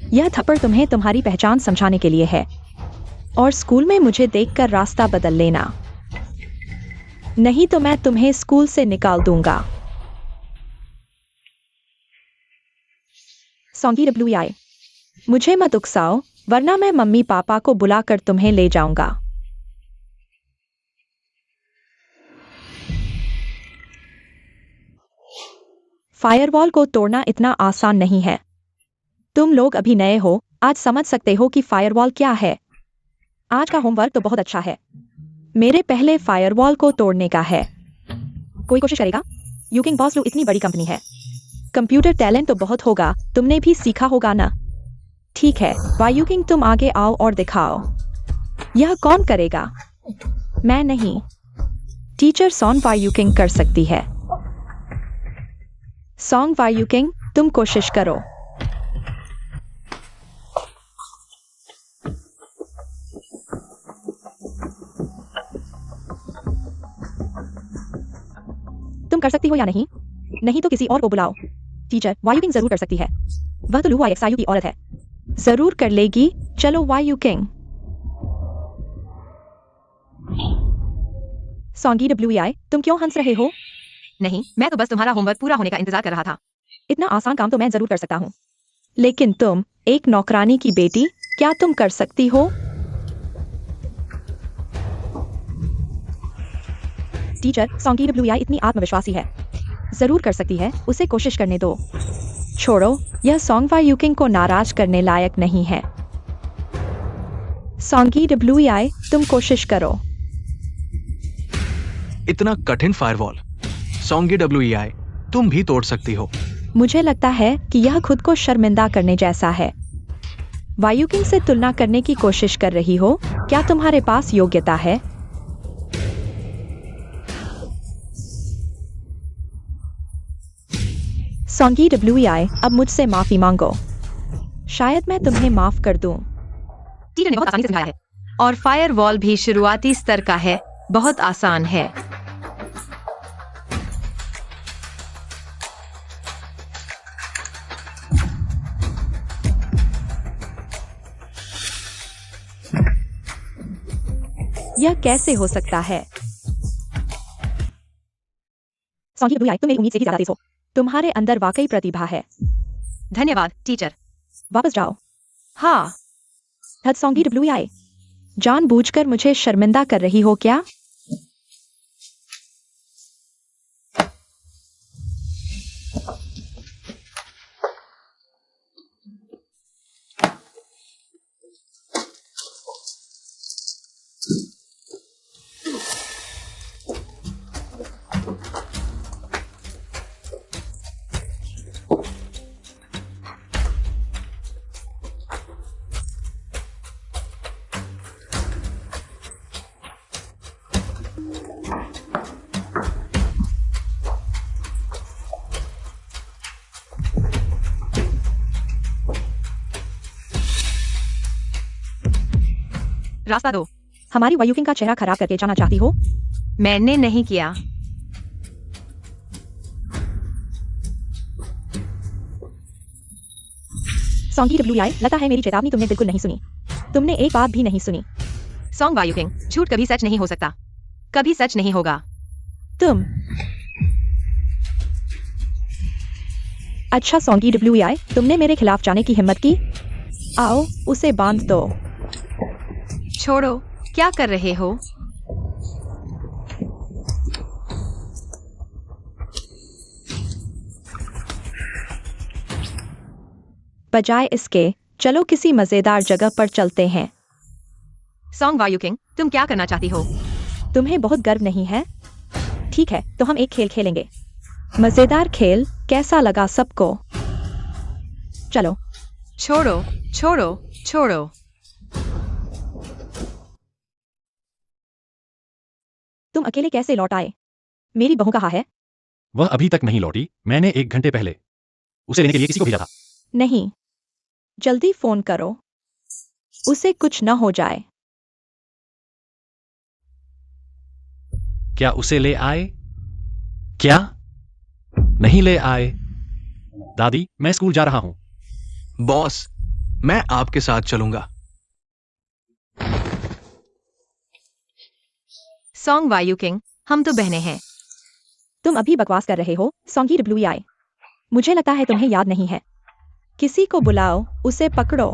यह थप्पड़ तुम्हें तुम्हारी पहचान समझाने के लिए है। और स्कूल में मुझे देखकर रास्ता बदल लेना, नहीं तो मैं तुम्हें स्कूल से निकाल दूंगा। सोंगी WI, मुझे मत उकसाओ, वरना मैं मम्मी पापा को बुलाकर तुम्हें ले जाऊंगा। फायरवॉल को तोड़ना इतना आसान नहीं है। तुम लोग अभी नए हो, आज समझ सकते हो कि फायरवॉल क्या है। आज का होमवर्क तो बहुत अच्छा है। मेरे पहले फायरवॉल को तोड़ने का है। कोई कोशिश करेगा? यूकिंग बॉस लू इतनी बड़ी कंपनी है। कंप्यूटर टैलेंट तो बहुत होगा, तुमने भी सीखा होगा ना? ठीक है, वायु किंग, तुम आगे आओ और दिखाओ। यह कौन करेगा? मैं नहीं। टीचर सोंग वायु किंग कर सकती है। सोंग वायु किंग, तुम कोशिश करो। तुम कर सकती हो या नहीं? नहीं तो किसी और को बुलाओ। टीचर, वायु किंग जरूर कर सकती है। वह तो लू YXIU की औरत है। जरूर कर लेगी। चलो वायु किंग। सॉन्गी WEI, तुम क्यों हंस रहे हो? नहीं, मैं तो बस तुम्हारा होमवर्क पूरा होने का इंतजार कर रहा था। इतना आसान काम तो मैं जरूर कर सकता हूँ, लेकिन तुम एक नौकरानी की बेटी, क्या तुम कर सकती हो? टीचर, सॉन्गी WEI इतनी आत्मविश्वासी है, जरूर कर सकती है, उसे कोशिश करने दो। छोड़ो, यह सॉन्ग वायुकिंग को नाराज करने लायक नहीं है। सॉन्गी WEI, तुम कोशिश करो। इतना कठिन फायरवॉल सॉन्गी WEI तुम भी तोड़ सकती हो। मुझे लगता है कि यह खुद को शर्मिंदा करने जैसा है। वायुकिंग से तुलना करने की कोशिश कर रही हो, क्या तुम्हारे पास योग्यता है? सॉन्गी WEI, अब मुझसे माफी मांगो, शायद मैं तुम्हें माफ कर दूं। टीचर ने बहुत आसानी से समझाया है, और फायरवॉल भी शुरुआती स्तर का है, बहुत आसान है। यह कैसे हो सकता है? सॉन्गी WEI, तुम मेरी उम्मीद से भी ज्यादा तेज हो। तुम्हारे अंदर वाकई प्रतिभा है। धन्यवाद टीचर। वापस जाओ। हाँ, सॉन्गी WEI, जानबूझकर मुझे शर्मिंदा कर रही हो क्या? रास्ता दो। हमारी वायुकिंग का चेहरा खराब करके जाना चाहती हो? मैंने नहीं किया। सॉन्गी WEI, लगता है मेरी चेतावनी तुमने बिल्कुल नहीं सुनी। तुमने एक बात भी नहीं सुनी। सॉन्ग वायुकिंग, झूठ कभी सच नहीं हो सकता, कभी सच नहीं होगा। तुम अच्छा सॉन्गी WEI, तुमने मेरे खिलाफ जाने की हिम्मत की? आओ, उसे बांध दो। छोड़ो, क्या कर रहे हो? बजाय इसके, चलो किसी मजेदार जगह पर चलते हैं। सॉन्ग वायुकिंग, तुम क्या करना चाहती हो? तुम्हें बहुत गर्व नहीं है? ठीक है, तो हम एक खेल खेलेंगे। मजेदार खेल, कैसा लगा सबको? चलो। छोड़ो, छोड़ो, छोड़ो। तुम अकेले कैसे लौट आए? मेरी बहू कहाँ है? वह अभी तक नहीं लौटी, मैंने 1 घंटे पहले उसे लेने के लिए किसी को भेजा था। नहीं, जल्दी फोन करो, उसे कुछ न हो जाए। क्या उसे ले आए? क्या? नहीं ले आए? दादी, मैं स्कूल जा रहा हूं। बॉस, मैं आपके साथ चलूंगा। सॉन्ग वायुकिंग, हम तो बहनें हैं। तुम अभी बकवास कर रहे हो, सॉन्गी WEI। मुझे लगता है तुम्हें याद नहीं है। किसी को बुलाओ, उसे पकड़ो।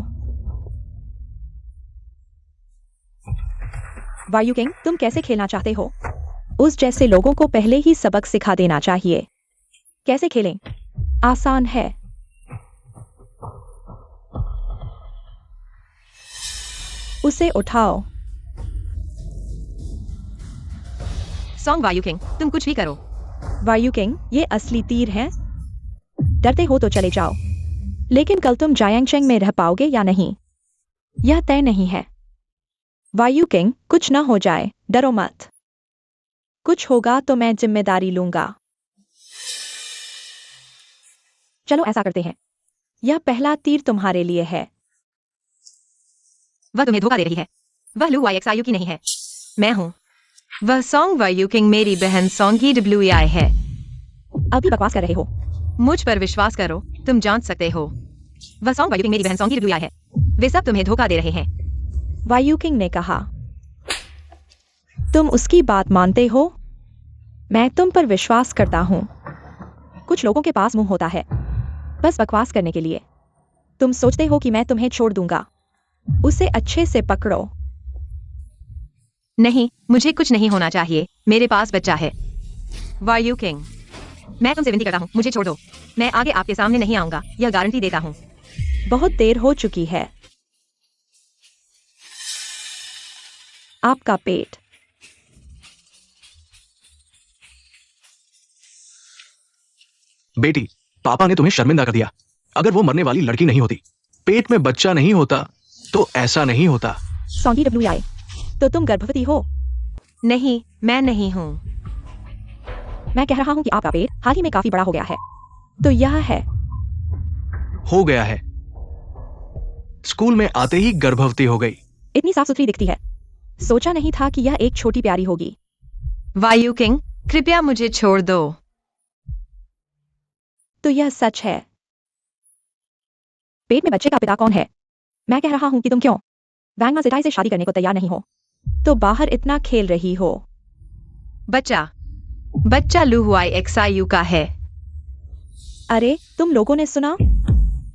वायुकिंग, तुम कैसे खेलना चाहते हो? उस जैसे लोगों को पहले ही सबक सिखा देना चाहिए। कैसे खेलें? आसान है। उसे उठाओ। सॉन्ग वायुकिंग, तुम कुछ भी करो। वायुकिंग, ये असली तीर हैं। डरते हो तो चले जाओ, लेकिन कल तुम जायांगचेंग में रह पाओगे या नहीं, यह तय नहीं है। वायुकिंग, कुछ न हो जाए, डरो मत। कुछ होगा तो मैं जिम्मेदारी लूंगा। चलो ऐसा करते हैं। यह पहला तीर तुम्हारे लिए है। वह तुम्हें धोखा दे रही है। वह लू YXIU की नहीं है, मैं हूं। वह सॉन्ग वायुकिंग मेरी बहन सॉन्गी WEI है। अभी बकवास कर रहे हो। मुझ पर विश्वास करो, तुम जांच सकते हो। वह सॉन्ग वायुकिंग मेरी बहन सॉन्गी WEI है। वे सब तुम्हें धोखा दे रहे हैं। वायुकिंग ने कहा। तुम उसकी बात मानते हो? मैं तुम पर विश्वास करता हूँ। कुछ लोगों के पास मुंह होता है बस बकवास करने के लिए। तुम सोचते हो कि मैं तुम्हें छोड़ दूंगा। उसे अच्छे से पकड़ो। नहीं, मुझे कुछ नहीं होना चाहिए। मेरे पास बच्चा है। वायु किंग, मैं तुमसे विनती करता हूँ, मुझे छोड़ दो। मैं आगे आपके सामने नहीं आऊंगा, यह गारंटी देता हूँ। बहुत देर हो चुकी है। आपका पेट। बेटी, पापा ने तुम्हें शर्मिंदा कर दिया। अगर वो मरने वाली लड़की नहीं होती, पेट में बच्चा नहीं होता, तो ऐसा नहीं होता। सॉन्गी WI, तो तुम गर्भवती हो? नहीं, मैं नहीं हूँ। मैं कह रहा हूँ कि आपका पेट हाल ही में काफी बड़ा हो गया है। तो यह है। हो गया है। स्कूल में आते ही गर्भवती हो गई। इतनी साफ सुथरी दिखती है। सोचा नहीं था कि यह एक छोटी प्यारी होगी। वायु किंग, कृपया मुझे छोड़ दो। तो यह सच है। पेट में बच्चे का पिता कौन है? मैं कह रहा हूँ कि तुम क्यों वैंगमा सिटाई से शादी करने को तैयार नहीं हो? तो बाहर इतना खेल रही हो। बच्चा बच्चा लुहुआई एक्सायु का है। अरे तुम लोगों ने सुना?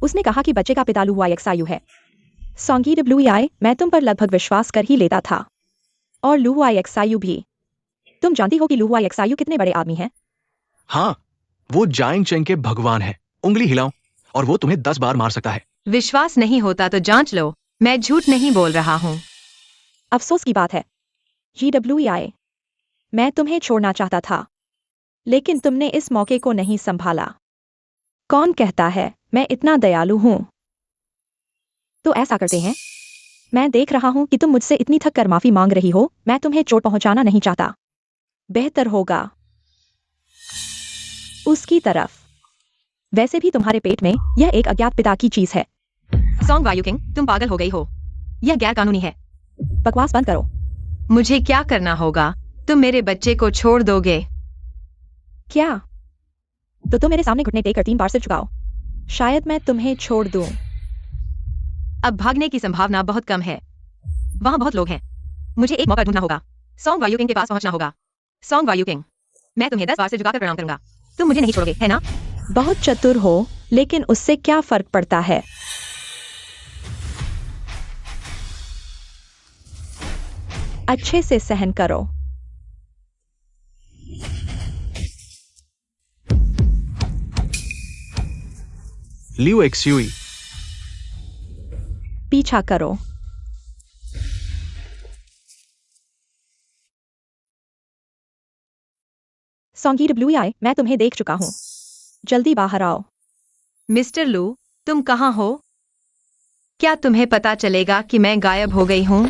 उसने कहा कि बच्चे का पिता लुहुआई एक्सायु है। सॉन्गी WI, मैं तुम पर लगभग विश्वास कर ही लेता था। और लुहुआई एक्सायु भी। तुम जानती हो कि लुहुआई एक्सायु कितने बड़े आदमी हैं? हाँ, वो जाइंग चेंग के भगवान है। उंगली हिलाओ और वो तुम्हें 10 बार मार सकता है। विश्वास नहीं होता तो जांच लो। मैं झूठ नहीं बोल रहा हूँ। अफसोस की बात है GWI, मैं तुम्हें छोड़ना चाहता था, लेकिन तुमने इस मौके को नहीं संभाला। कौन कहता है मैं इतना दयालु हूं? तो ऐसा करते हैं। मैं देख रहा हूं कि तुम मुझसे इतनी थक कर माफी मांग रही हो। मैं तुम्हें चोट पहुंचाना नहीं चाहता। बेहतर होगा उसकी तरफ। वैसे भी तुम्हारे पेट में यह एक अज्ञात पिता की चीज है। सॉन्ग वायु किंग, तुम पागल हो गई हो। यह गैर कानूनी है। बकवास बंद करो। मुझे क्या करना होगा? तुम मेरे बच्चे को छोड़ दोगे? क्या? तो तुम मेरे सामने घुटने टेक कर 3 बार सिर झुकाओ। शायद मैं तुम्हें छोड़ दूं। अब भागने की संभावना बहुत कम है। वहां बहुत लोग हैं। मुझे एक मौका ढूंढना होगा। सॉन्ग वायु किंग के पास पहुंचना होगा। सॉन्ग वायु किंग, मैं तुम्हें 10 बार से झुकाकर प्रणाम करूंगा। तुम मुझे नहीं छोड़ोगे, है ना? बहुत चतुर हो, लेकिन उससे क्या फर्क पड़ता है? अच्छे से सहन करो। लियो एक्सयूई, पीछा करो। सॉन्गी WI, मैं तुम्हें देख चुका हूं। जल्दी बाहर आओ। मिस्टर लू, तुम कहाँ हो? क्या तुम्हें पता चलेगा कि मैं गायब हो गई हूँ?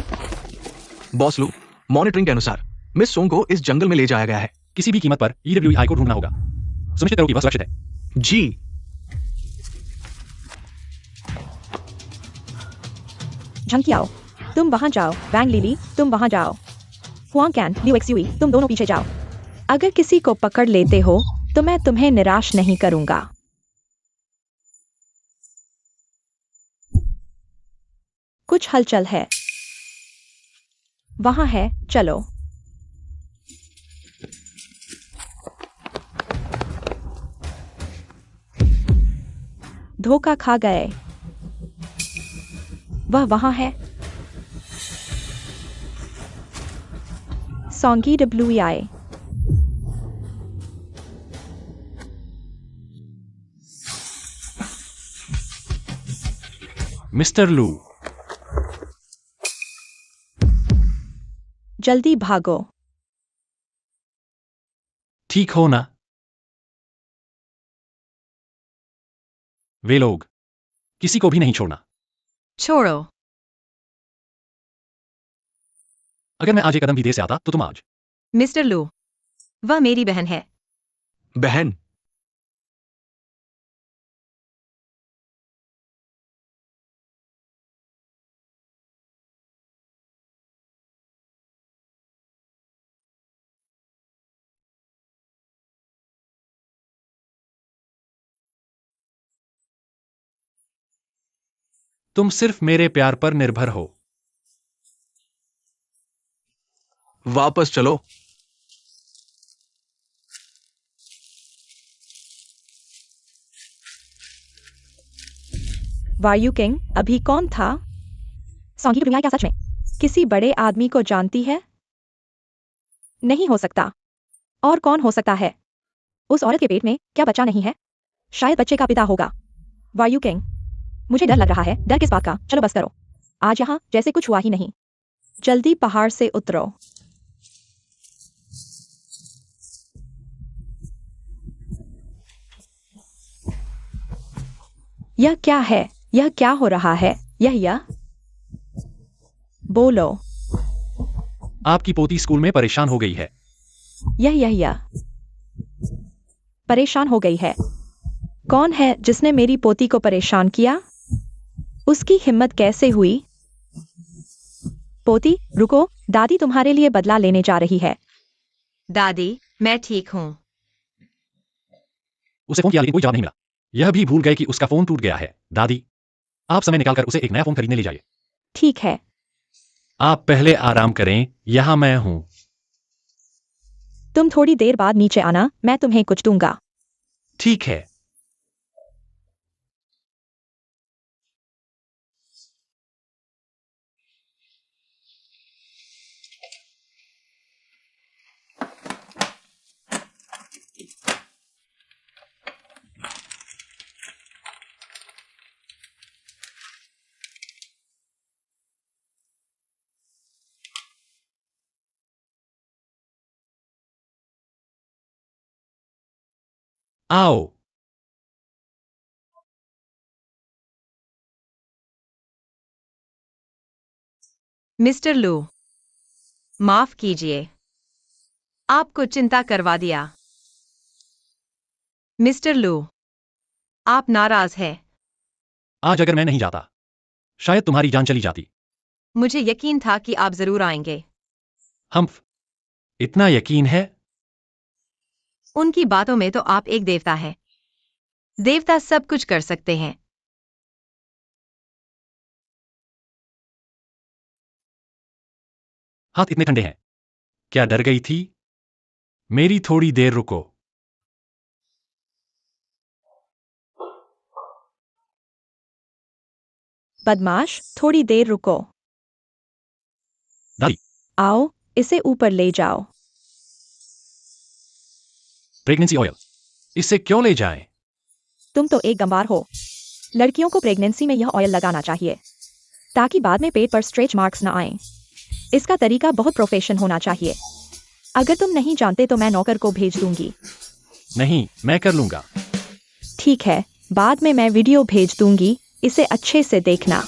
बॉस लू, मॉनिटरिंग के अनुसार मिस सोंग को इस जंगल में ले जाया गया है। किसी भी कीमत पर EWI को ढूंढना होगा। सुनिश्चित करो कि वह सुरक्षित है। जी। झंकी आओ। तुम वहां जाओ। वैंग लिली, तुम वहां जाओ। हुआंग कैन, लियो एक्सयूई, तुम दोनों पीछे जाओ। अगर किसी को पकड़ लेते हो तो मैं तुम्हें निराश नहीं करूंगा। कुछ हलचल है। वहां है, चलो। धोखा खा गए। वह वहां है। सॉन्गी WI, मिस्टर लू, जल्दी भागो। ठीक हो ना? वे लोग, किसी को भी नहीं छोड़ना। छोड़ो। अगर मैं आज एक कदम भी देर से आता तो तुम आज। मिस्टर लू, वह मेरी बहन है। बहन? तुम सिर्फ मेरे प्यार पर निर्भर हो। वापस चलो। वायु किंग अभी कौन था? सॉन्गी की दुनिया क्या सच में किसी बड़े आदमी को जानती है? नहीं हो सकता। और कौन हो सकता है? उस औरत के पेट में क्या बच्चा नहीं है? शायद बच्चे का पिता होगा। वायु किंग, मुझे डर लग रहा है। डर किस बात का? चलो बस करो। आज यहाँ जैसे कुछ हुआ ही नहीं। जल्दी पहाड़ से उतरो। यह क्या है? यह क्या हो रहा है? यह बोलो। आपकी पोती स्कूल में परेशान हो गई है। यह परेशान हो गई है। कौन है जिसने मेरी पोती को परेशान किया? उसकी हिम्मत कैसे हुई? पोती, रुको। दादी तुम्हारे लिए बदला लेने जा रही है। दादी, मैं ठीक हूँ। उसे फोन किया लेकिन कोई जवाब नहीं मिला। यह भी भूल गए कि उसका फोन टूट गया है। दादी, आप समय निकालकर उसे एक नया फोन खरीदने ले जाइए। ठीक है। आप पहले आराम करें, यहां मैं हूं। तुम थोड़ी देर बाद नीचे आना, मैं तुम्हें कुछ दूंगा। ठीक है। आओ। मिस्टर लू, माफ कीजिए, आपको चिंता करवा दिया। मिस्टर लू, आप नाराज हैं। आज अगर मैं नहीं जाता, शायद तुम्हारी जान चली जाती। मुझे यकीन था कि आप जरूर आएंगे। हम्फ, इतना यकीन है? उनकी बातों में तो आप एक देवता हैं। देवता सब कुछ कर सकते हैं। हाथ इतने ठंडे हैं। क्या डर गई थी? मेरी थोड़ी देर रुको। बदमाश, थोड़ी देर रुको। दादी, आओ, इसे ऊपर ले जाओ। प्रेगनेंसी ऑयल, इसे क्यों ले जाएं? तुम तो एक गंवार हो। लड़कियों को प्रेगनेंसी में यह ऑयल लगाना चाहिए ताकि बाद में पेट पर स्ट्रेच मार्क्स न आएं। इसका तरीका बहुत प्रोफेशन होना चाहिए। अगर तुम नहीं जानते तो मैं नौकर को भेज दूंगी। नहीं, मैं कर लूंगा। ठीक है, बाद में मैं वीडियो भेज दूंगी, इसे अच्छे से देखना।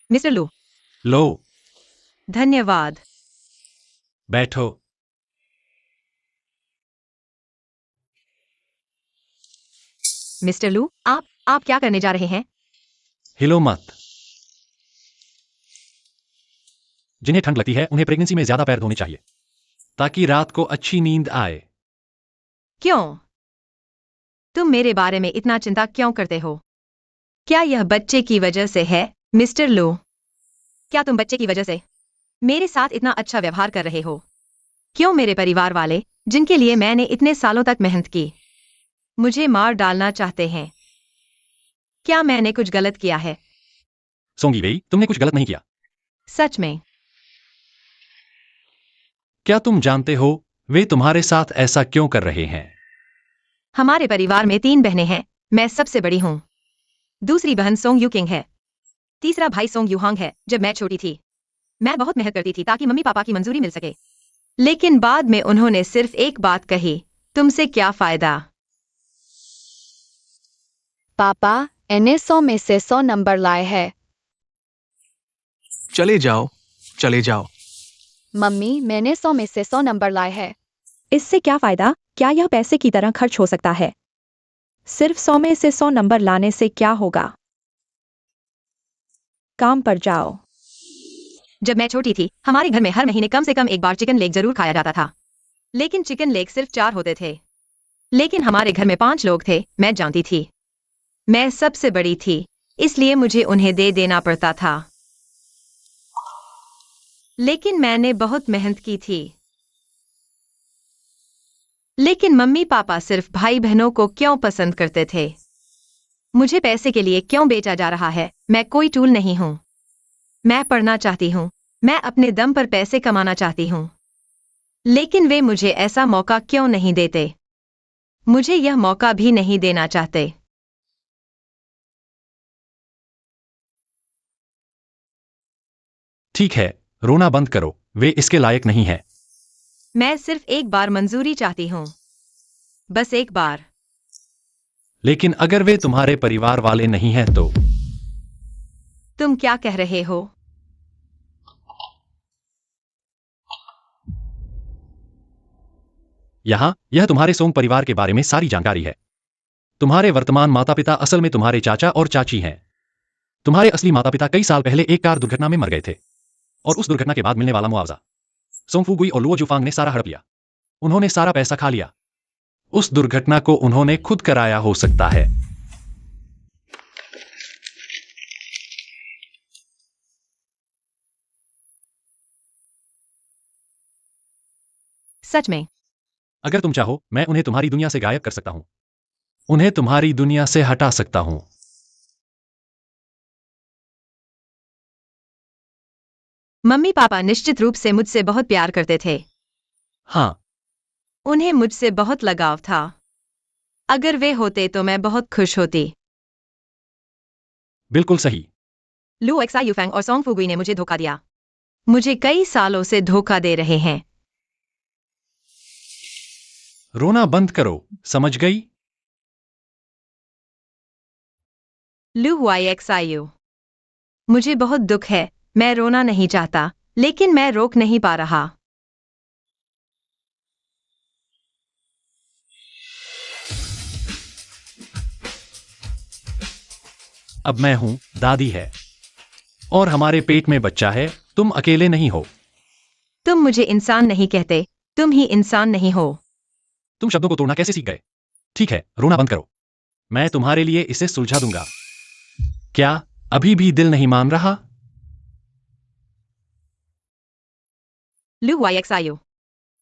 मिस्टर लू, लो, धन्यवाद। बैठो। मिस्टर लू, आप क्या करने जा रहे हैं? हिलो मत। जिन्हें ठंड लगती है उन्हें प्रेगनेंसी में ज्यादा पैर धोने चाहिए ताकि रात को अच्छी नींद आए। क्यों? तुम मेरे बारे में इतना चिंता क्यों करते हो? क्या यह बच्चे की वजह से है, मिस्टर लू? क्या तुम बच्चे की वजह से मेरे साथ इतना अच्छा व्यवहार कर रहे हो? क्यों मेरे परिवार वाले, जिनके लिए मैंने इतने सालों तक मेहनत की, मुझे मार डालना चाहते हैं? क्या मैंने कुछ गलत किया है? सोंगी बेई, तुमने कुछ गलत नहीं किया। सच में? क्या तुम जानते हो वे तुम्हारे साथ ऐसा क्यों कर रहे हैं? हमारे परिवार में 3 बहनें हैं, मैं सबसे बड़ी हूँ। दूसरी बहन सोंग यू किंग है। तीसरा भाई सोंग यूहांग है। जब मैं छोटी थी, मैं बहुत मेहनत करती थी ताकि मम्मी पापा की मंजूरी मिल सके। लेकिन बाद में उन्होंने सिर्फ एक बात कही, तुमसे क्या फायदा? पापा, इन्हें 100 में से 100 नंबर लाए है। चले जाओ, चले जाओ। मम्मी, मैंने 100 में से 100 नंबर लाए है। इससे क्या फायदा? क्या यह पैसे की तरह खर्च हो सकता है? सिर्फ 100 में से 100 नंबर लाने से क्या होगा? काम पर जाओ। जब मैं छोटी थी हमारे घर में हर महीने कम से कम एक बार चिकन लेग जरूर खाया जाता था। लेकिन चिकन लेग सिर्फ 4 होते थे। लेकिन हमारे घर में 5 लोग थे, मैं जानती थी। मैं सबसे बड़ी थी, इसलिए मुझे उन्हें दे देना पड़ता था। लेकिन मैंने बहुत मेहनत की थी। लेकिन मम्मी पापा सिर्फ भाई बहनों को क्यों पसंद करते थे? मुझे पैसे के लिए क्यों बेचा जा रहा है? मैं कोई टूल नहीं हूं। मैं पढ़ना चाहती हूं। मैं अपने दम पर पैसे कमाना चाहती हूं। लेकिन वे मुझे ऐसा मौका क्यों नहीं देते? मुझे यह मौका भी नहीं देना चाहते। ठीक है, रोना बंद करो, वे इसके लायक नहीं है। मैं सिर्फ एक बार मंजूरी चाहती हूं। बस एक बार। लेकिन अगर वे तुम्हारे परिवार वाले नहीं हैं तो तुम क्या कह रहे हो? यहां यह तुम्हारे सोंग परिवार के बारे में सारी जानकारी है। तुम्हारे वर्तमान माता पिता असल में तुम्हारे चाचा और चाची हैं। तुम्हारे असली माता पिता कई साल पहले एक कार दुर्घटना में मर गए थे और उस दुर्घटना के बाद मिलने वाला मुआवजा सोंगफुगुई और लुओ जुफांग ने सारा हड़प लिया। उन्होंने सारा पैसा खा लिया। उस दुर्घटना को उन्होंने खुद कराया हो सकता है। सच में? अगर तुम चाहो मैं उन्हें तुम्हारी दुनिया से गायब कर सकता हूं। उन्हें तुम्हारी दुनिया से हटा सकता हूं। मम्मी पापा निश्चित रूप से मुझसे बहुत प्यार करते थे। हां, उन्हें मुझसे बहुत लगाव था। अगर वे होते तो मैं बहुत खुश होती। बिल्कुल सही। लू एक्सा यूफैंग और सोंग फुगुई ने मुझे धोखा दिया। मुझे कई सालों से धोखा दे रहे हैं। रोना बंद करो, समझ गई? लू वाई एक्सायू। मुझे बहुत दुख है, मैं रोना नहीं चाहता, लेकिन मैं रोक नहीं पा रहा। अब मैं हूं, दादी है और हमारे पेट में बच्चा है। तुम अकेले नहीं हो। तुम मुझे इंसान नहीं कहते, तुम ही इंसान नहीं हो। तुम शब्दों को तोड़ना कैसे सीख गए? ठीक है, रोना बंद करो। मैं तुम्हारे लिए इसे सुलझा दूंगा। क्या अभी भी दिल नहीं मान रहा? लू वाई एक्सायू।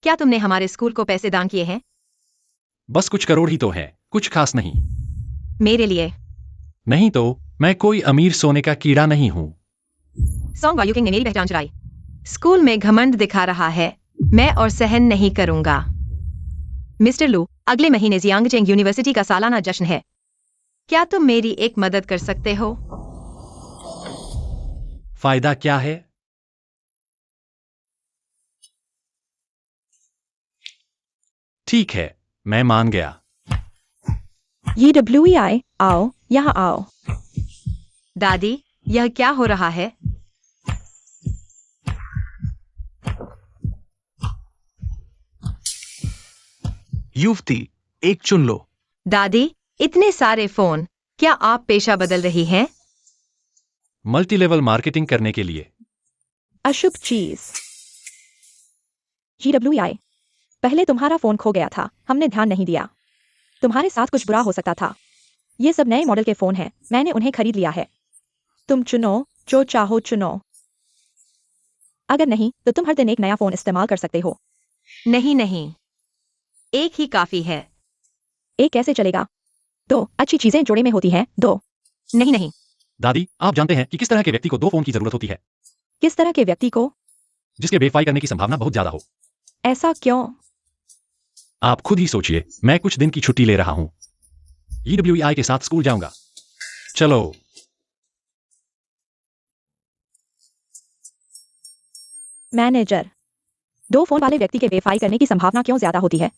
क्या तुमने हमारे स्कूल को पैसे दान किए हैं? बस कुछ करोड़ ही तो है, कुछ खास नहीं। मेरे लिए? नहीं तो मैं कोई अमीर सोने का कीड़ा नहीं हूं। सोंग वायू किंग ने मेरी पहचान चुराई। स्कूल में घमंड दिखा रहा है। मैं और सहन नहीं करूंगा। मिस्टर लू, अगले महीने जियांगचेंग यूनिवर्सिटी का सालाना जश्न है। क्या तुम मेरी एक मदद कर सकते हो? फायदा क्या है? ठीक है, मैं मान गया। EWEI, आओ, यहाँ आओ। दादी, यह क्या हो रहा है? युवती, एक चुन लो। दादी, इतने सारे फोन, क्या आप पेशा बदल रही हैं? मल्टी लेवल मार्केटिंग करने के लिए। अशुभ चीज। GWEI, पहले तुम्हारा फोन खो गया था, हमने ध्यान नहीं दिया। तुम्हारे साथ कुछ बुरा हो सकता था। ये सब नए मॉडल के फोन हैं, मैंने उन्हें खरीद लिया है। तुम चुनो, जो चाहो चुनो। अगर नहीं तो तुम हर दिन एक नया फोन इस्तेमाल कर सकते हो। नहीं नहीं, एक ही काफी है। एक कैसे चलेगा? 2 अच्छी चीजें जोड़े में होती हैं, 2। नहीं नहीं, दादी, आप जानते हैं कि किस तरह के व्यक्ति को 2 फोन की जरूरत होती है? किस तरह के व्यक्ति को? जिसके वेरीफाई करने की संभावना बहुत ज्यादा हो। ऐसा क्यों? आप खुद ही सोचिए। मैं कुछ दिन की छुट्टी ले रहा हूं। EWEI के साथ स्कूल जाऊंगा। चलो। मैनेजर, 2 फोन वाले व्यक्ति के वेरीफाई करने की संभावना क्यों ज्यादा होती है?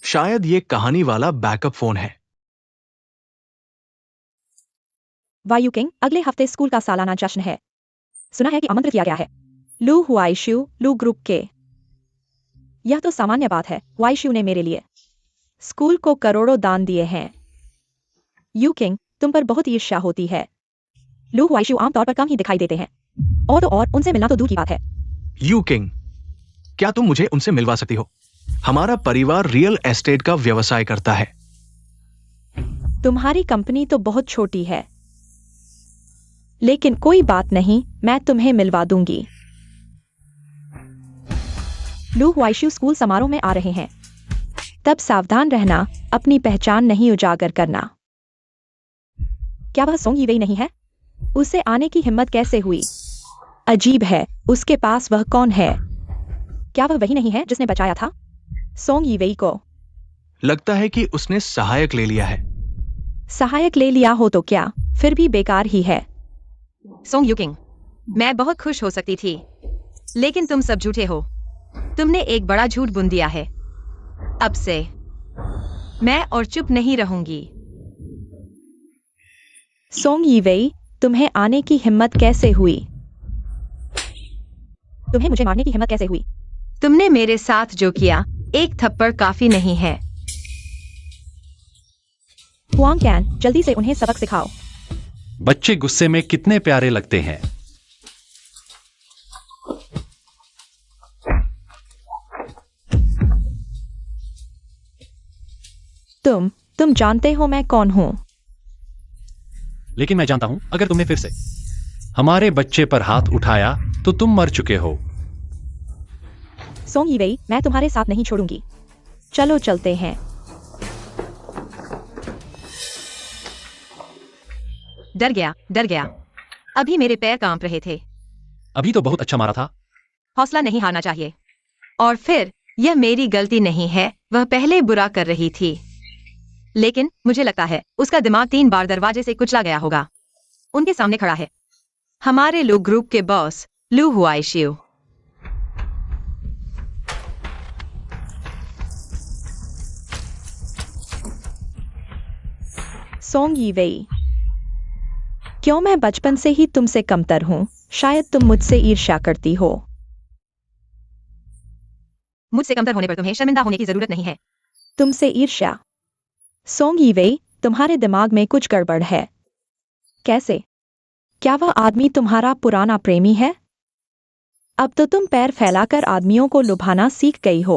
शायद ये कहानी वाला बैकअप फोन है। वायु किंग, अगले हफ्ते स्कूल का सालाना जश्न है। सुना है कि आमंत्रित किया गया है। लू हुआइशु, लू ग्रुप के। यह तो सामान्य बात है। वाइशु ने मेरे लिए स्कूल को करोड़ों दान दिए हैं। यू किंग, तुम पर बहुत ईर्ष्या होती है। लू हुआइशु आमतौर पर कम ही दिखाई देते हैं। और तो और उनसे मिलना तो दूर की बात है। यू किंग, क्या तुम मुझे उनसे मिलवा सकती हो? हमारा परिवार रियल एस्टेट का व्यवसाय करता है। तुम्हारी कंपनी तो बहुत छोटी है, लेकिन कोई बात नहीं, मैं तुम्हें मिलवा दूंगी। लू हुआइशू स्कूल समारोह में आ रहे हैं, तब सावधान रहना, अपनी पहचान नहीं उजागर करना। क्या वह सोंग यीवेई नहीं है? उसे आने की हिम्मत कैसे हुई? अजीब है, उसके पास वह कौन है? क्या वह वही नहीं है जिसने बचाया था सोंग यीवेई को? लगता है कि उसने सहायक ले लिया है। सहायक ले लिया हो तो क्या, फिर भी बेकार ही है। सोंग यूकिंग, मैं बहुत खुश हो सकती थी, लेकिन तुम सब झूठे हो। तुमने एक बड़ा झूठ बुन दिया है। अब से मैं और चुप नहीं रहूंगी। सोंग यीवेई, तुम्हें आने की हिम्मत कैसे हुई? तुम्हें मुझे मारने की हिम्मत कैसे हुई? तुमने मेरे साथ जो किया, एक थप्पड़ काफी नहीं है। हुआंग कैन, जल्दी से उन्हें सबक सिखाओ। बच्चे गुस्से में कितने प्यारे लगते हैं। तुम जानते हो मैं कौन हूं? लेकिन मैं जानता हूं, अगर तुमने फिर से हमारे बच्चे पर हाथ उठाया तो तुम मर चुके हो। सोंग यीवेई, मैं तुम्हारे साथ नहीं छोड़ूंगी। चलो चलते हैं। डर गया। अभी मेरे पैर कांप रहे थे। अभी तो बहुत अच्छा मारा था। हौसला नहीं हारना चाहिए। और फिर यह मेरी गलती नहीं है, वह पहले बुरा कर रही थी। लेकिन मुझे लगता है उसका दिमाग 3 बार दरवाजे से कुचला गया होगा। उनके सामने खड़ा है हमारे लू ग्रुप के बॉस लू हुआइशू। सोंग यीवेई, क्यों मैं बचपन से ही तुमसे कमतर हूं? शायद तुम मुझसे ईर्ष्या करती हो। मुझसे कमतर होने पर तुम्हें शर्मिंदा होने की जरूरत नहीं है। तुमसे ईर्ष्या? सोंग यीवेई, तुम्हारे दिमाग में कुछ गड़बड़ है। कैसे? क्या वह आदमी तुम्हारा पुराना प्रेमी है? अब तो तुम पैर फैलाकर आदमियों को लुभाना सीख गई हो।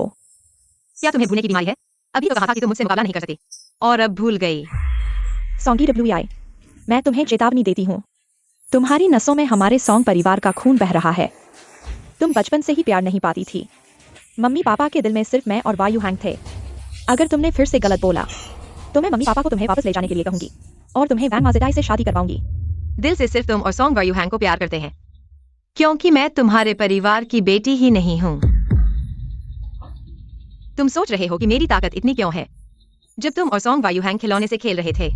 क्या तुम्हें भूलने की बीमारी है? अभी तो कहा था कि तुम मुझसे मुकाबला नहीं कर सकती, और अब भूल गई। सोंगी WI, मैं तुम्हें चेतावनी देती हूँ। तुम्हारी नसों में हमारे सोंग परिवार का खून बह रहा है। तुम बचपन से ही प्यार नहीं पाती थी। मम्मी पापा के दिल में सिर्फ मैं और वायु हैंग थे। अगर तुमने फिर से गलत बोला तो मैं मम्मी पापा को तुम्हें वापस ले जाने के लिए कहूंगी और तुम्हें वैन माजेदाई से शादी करवाऊंगी। दिल से सिर्फ तुम और सोंग वायु हैंग को प्यार करते हैं, क्योंकि मैं तुम्हारे परिवार की बेटी ही नहीं हूं। तुम सोच रहे हो कि मेरी ताकत इतनी क्यों है? जब तुम और सोंग वायु हैंग खिलौने से खेल रहे थे,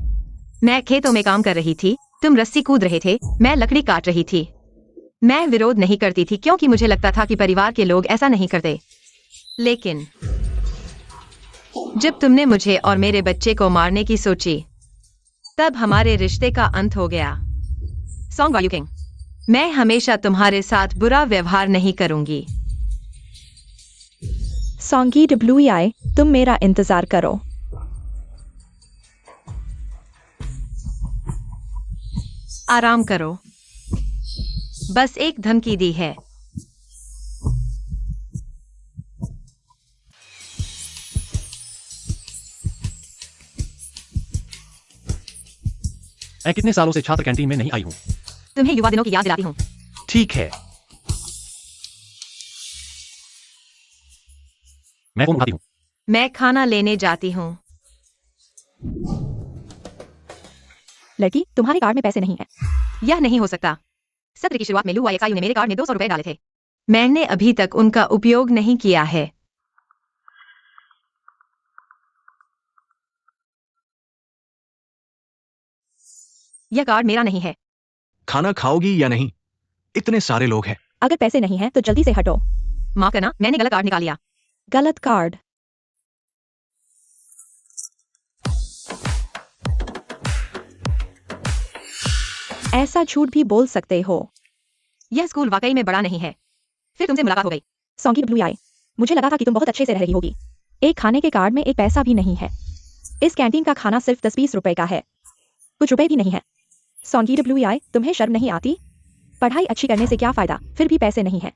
मैं खेतों में काम कर रही थी, तुम रस्सी कूद रहे थे, मैं लकड़ी काट रही थी। मैं विरोध नहीं करती थी क्योंकि मुझे लगता था कि परिवार के लोग ऐसा नहीं करते। लेकिन जब तुमने मुझे और मेरे बच्चे को मारने की सोची, तब हमारे रिश्ते का अंत हो गया। सोंग वायु किंग, मैं हमेशा तुम्हारे साथ बुरा व्यवहार नहीं करूंगी। सोंगी WI, तुम मेरा इंतजार करो। आराम करो, बस एक धमकी दी है। मैं कितने सालों से छात्र कैंटीन में नहीं आई हूं। तुम्हें युवा दिनों की याद दिलाती हूँ। ठीक है, मैं फोन उठाती हूँ। मैं खाना लेने जाती हूँ। लड़की, तुम्हारे कार्ड में पैसे नहीं है। यह नहीं हो सकता। सत्र की शुरुआत में लू वाईएक्सआईयू ने मेरे कार्ड में 200 रुपए डाले थे। मैंने अभी तक उनका उपयोग नहीं किया है। यह कार्ड मेरा नहीं है। खाना खाओगी या नहीं? इतने सारे लोग हैं। अगर पैसे नहीं हैं तो जल्दी से हटो। माफ करना, मैंने गलत कार्ड निकाल लिया। गलत कार्ड? ऐसा झूठ भी बोल सकते हो? यह स्कूल वाकई में बड़ा नहीं है। फिर तुमसे मुलाकात हो गई। सोंगी WI, मुझे लगा था कि तुम बहुत अच्छे से रह रही होगी। एक खाने के कार्ड में एक पैसा भी नहीं है। इस कैंटीन का खाना सिर्फ 10-20 रुपए का है, कुछ रुपए भी नहीं है। सोंगी WI, तुम्हें शर्म नहीं आती? पढ़ाई अच्छी करने से क्या फायदा, फिर भी पैसे नहीं है।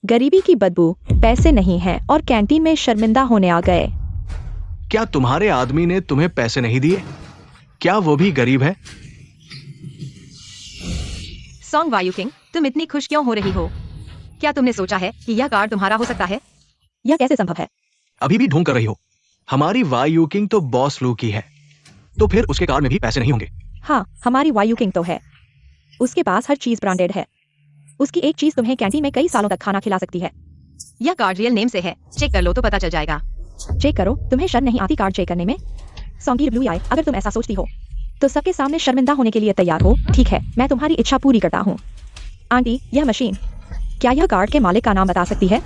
गरीबी की बदबू, पैसे नहीं है और कैंटीन में शर्मिंदा होने आ गए। क्या तुम्हारे आदमी ने तुम्हें पैसे नहीं दिए? क्या वो भी गरीब है? सॉन्ग वायु किंग, तुम इतनी खुश क्यों हो रही हो? क्या तुमने सोचा है कि यह कार्ड तुम्हारा हो सकता है? यह कैसे संभव है? अभी भी ढूंढ कर रही हो? हमारी वायु किंग तो बॉस लू की है, तो फिर उसके कार्ड में भी पैसे नहीं होंगे। हाँ, हमारी वायु किंग तो है। उसके पास हर चीज ब्रांडेड है। उसकी एक चीज तुम्हें कैंटीन में कई सालों तक खाना खिला सकती है। यह कार्ड रियल नेम से है, चेक कर लो तो पता चल जाएगा। चेक करो, तुम्हें शर्म नहीं आती कार्ड चेक करने में? सॉन्गी ब्लू आई, अगर तुम ऐसा सोचती हो तो सबके सामने शर्मिंदा होने के लिए तैयार हो। ठीक है, मैं तुम्हारी इच्छा पूरी करता हूँ। आंटी, यह मशीन, क्या यह कार्ड के मालिक का नाम बता सकती है?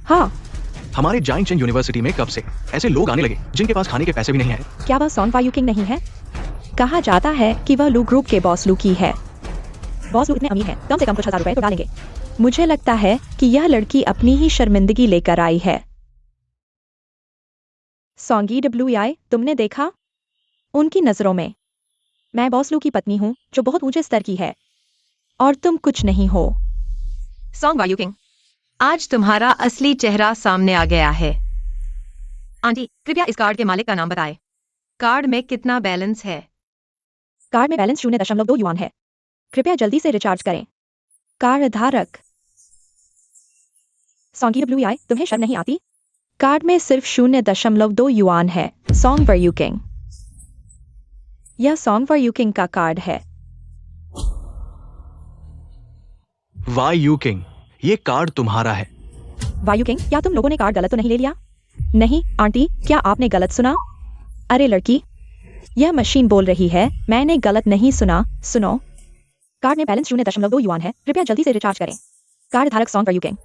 हाँ। हमारे जाइंट चेन यूनिवर्सिटी में कब से ऐसे लोग आने लगे जिनके पास खाने के पैसे भी नहीं है? क्या वह सॉन्ग वायु किंग नहीं है? कहा जाता है कि वह लू ग्रुप के बॉस लू की है। बॉस लू इतने अमीर हैं, कम से कम कुछ हजार रुपए तो डालेंगे। मुझे लगता है कि यह लड़की अपनी ही शर्मिंदगी लेकर आई है। सॉन्गी डब्ल्यूआई, तुमने देखा? उनकी नजरों में मैं बॉस लू की पत्नी हूँ जो बहुत ऊंचे स्तर की है, और तुम कुछ नहीं हो। सॉन्ग वायु किंग, आज तुम्हारा असली चेहरा सामने आ गया है। आंटी, कृपया इस कार्ड के मालिक का नाम बताएं। कार्ड में कितना बैलेंस है? कार्ड में बैलेंस 0.2 युआन है। कृपया जल्दी से रिचार्ज करें। कार्ड धारक सॉन्गी डब्ल्यूआई, तुम्हें शर्म नहीं आती? कार्ड में सिर्फ 0.2 युआन है। सॉन्ग वायु किंग, यह सॉन्ग वायु किंग का कार्ड है। वायु किंग, ये कार्ड तुम्हारा है। वायु किंग, क्या तुम लोगों ने कार्ड गलत तो नहीं ले लिया? नहीं आंटी, क्या आपने गलत सुना? अरे लड़की, यह मशीन बोल रही है, मैंने गलत नहीं सुना। सुनो, कार्ड में बैलेंस 0.2 युआन है। कृपया जल्दी से रिचार्ज करें। कार्ड धारक सॉन्ग वायु किंग,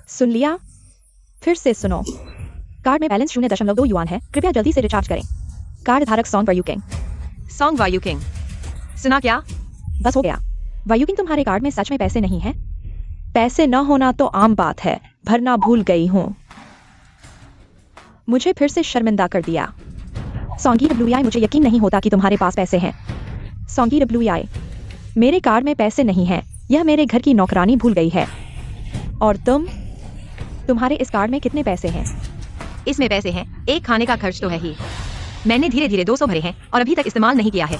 सुन लिया? फिर से सुनो, कार्ड में बैलेंस 0.2 युआन है। कृपया जल्दी से रिचार्ज करें। कार्ड धारक सॉन्ग वायु किंग। सॉन्ग वायु किंग, सुना क्या? बस हो गया। वायु किंग, तुम्हारे कार्ड में सच में पैसे नहीं हैं? पैसे न होना तो आम बात है, भरना भूल गई हूँ। मुझे फिर से शर्मिंदा कर दिया। सॉन्गी डब्ल्यूआई, मुझे यकीन नहीं होता कि तुम्हारे पास पैसे हैं। सॉन्गी डब्ल्यूआई, मेरे कार्ड में पैसे नहीं हैं। यह मेरे घर की नौकरानी भूल गई है। और तुम्हारे इस कार्ड में कितने पैसे हैं? इसमें पैसे हैं, एक खाने का खर्च तो है ही। मैंने धीरे धीरे 200 भरे हैं और अभी तक इस्तेमाल नहीं किया है।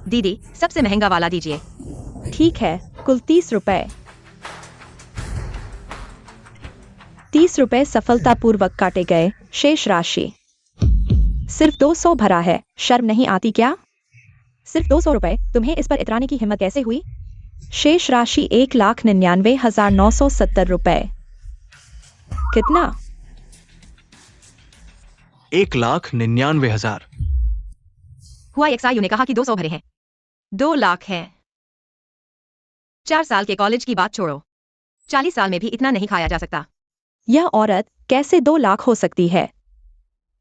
दीदी, सबसे महंगा वाला दीजिए। ठीक है, कुल 30 रुपए। 30 रुपए सफलतापूर्वक काटे गए। शेष राशि सिर्फ 200 भरा है। शर्म नहीं आती क्या? सिर्फ 200 रुपए, तुम्हें इस पर इतराने की हिम्मत कैसे हुई? शेष राशि 1,99,970 रुपए। कितना? 1,99,000। हुआ एक्सआईयू ने कहा कि 200 भरे हैं। 2 लाख हैं। 4 साल के कॉलेज की बात छोड़ो, 40 साल में भी इतना नहीं खाया जा सकता। यह औरत कैसे 2 लाख हो सकती है?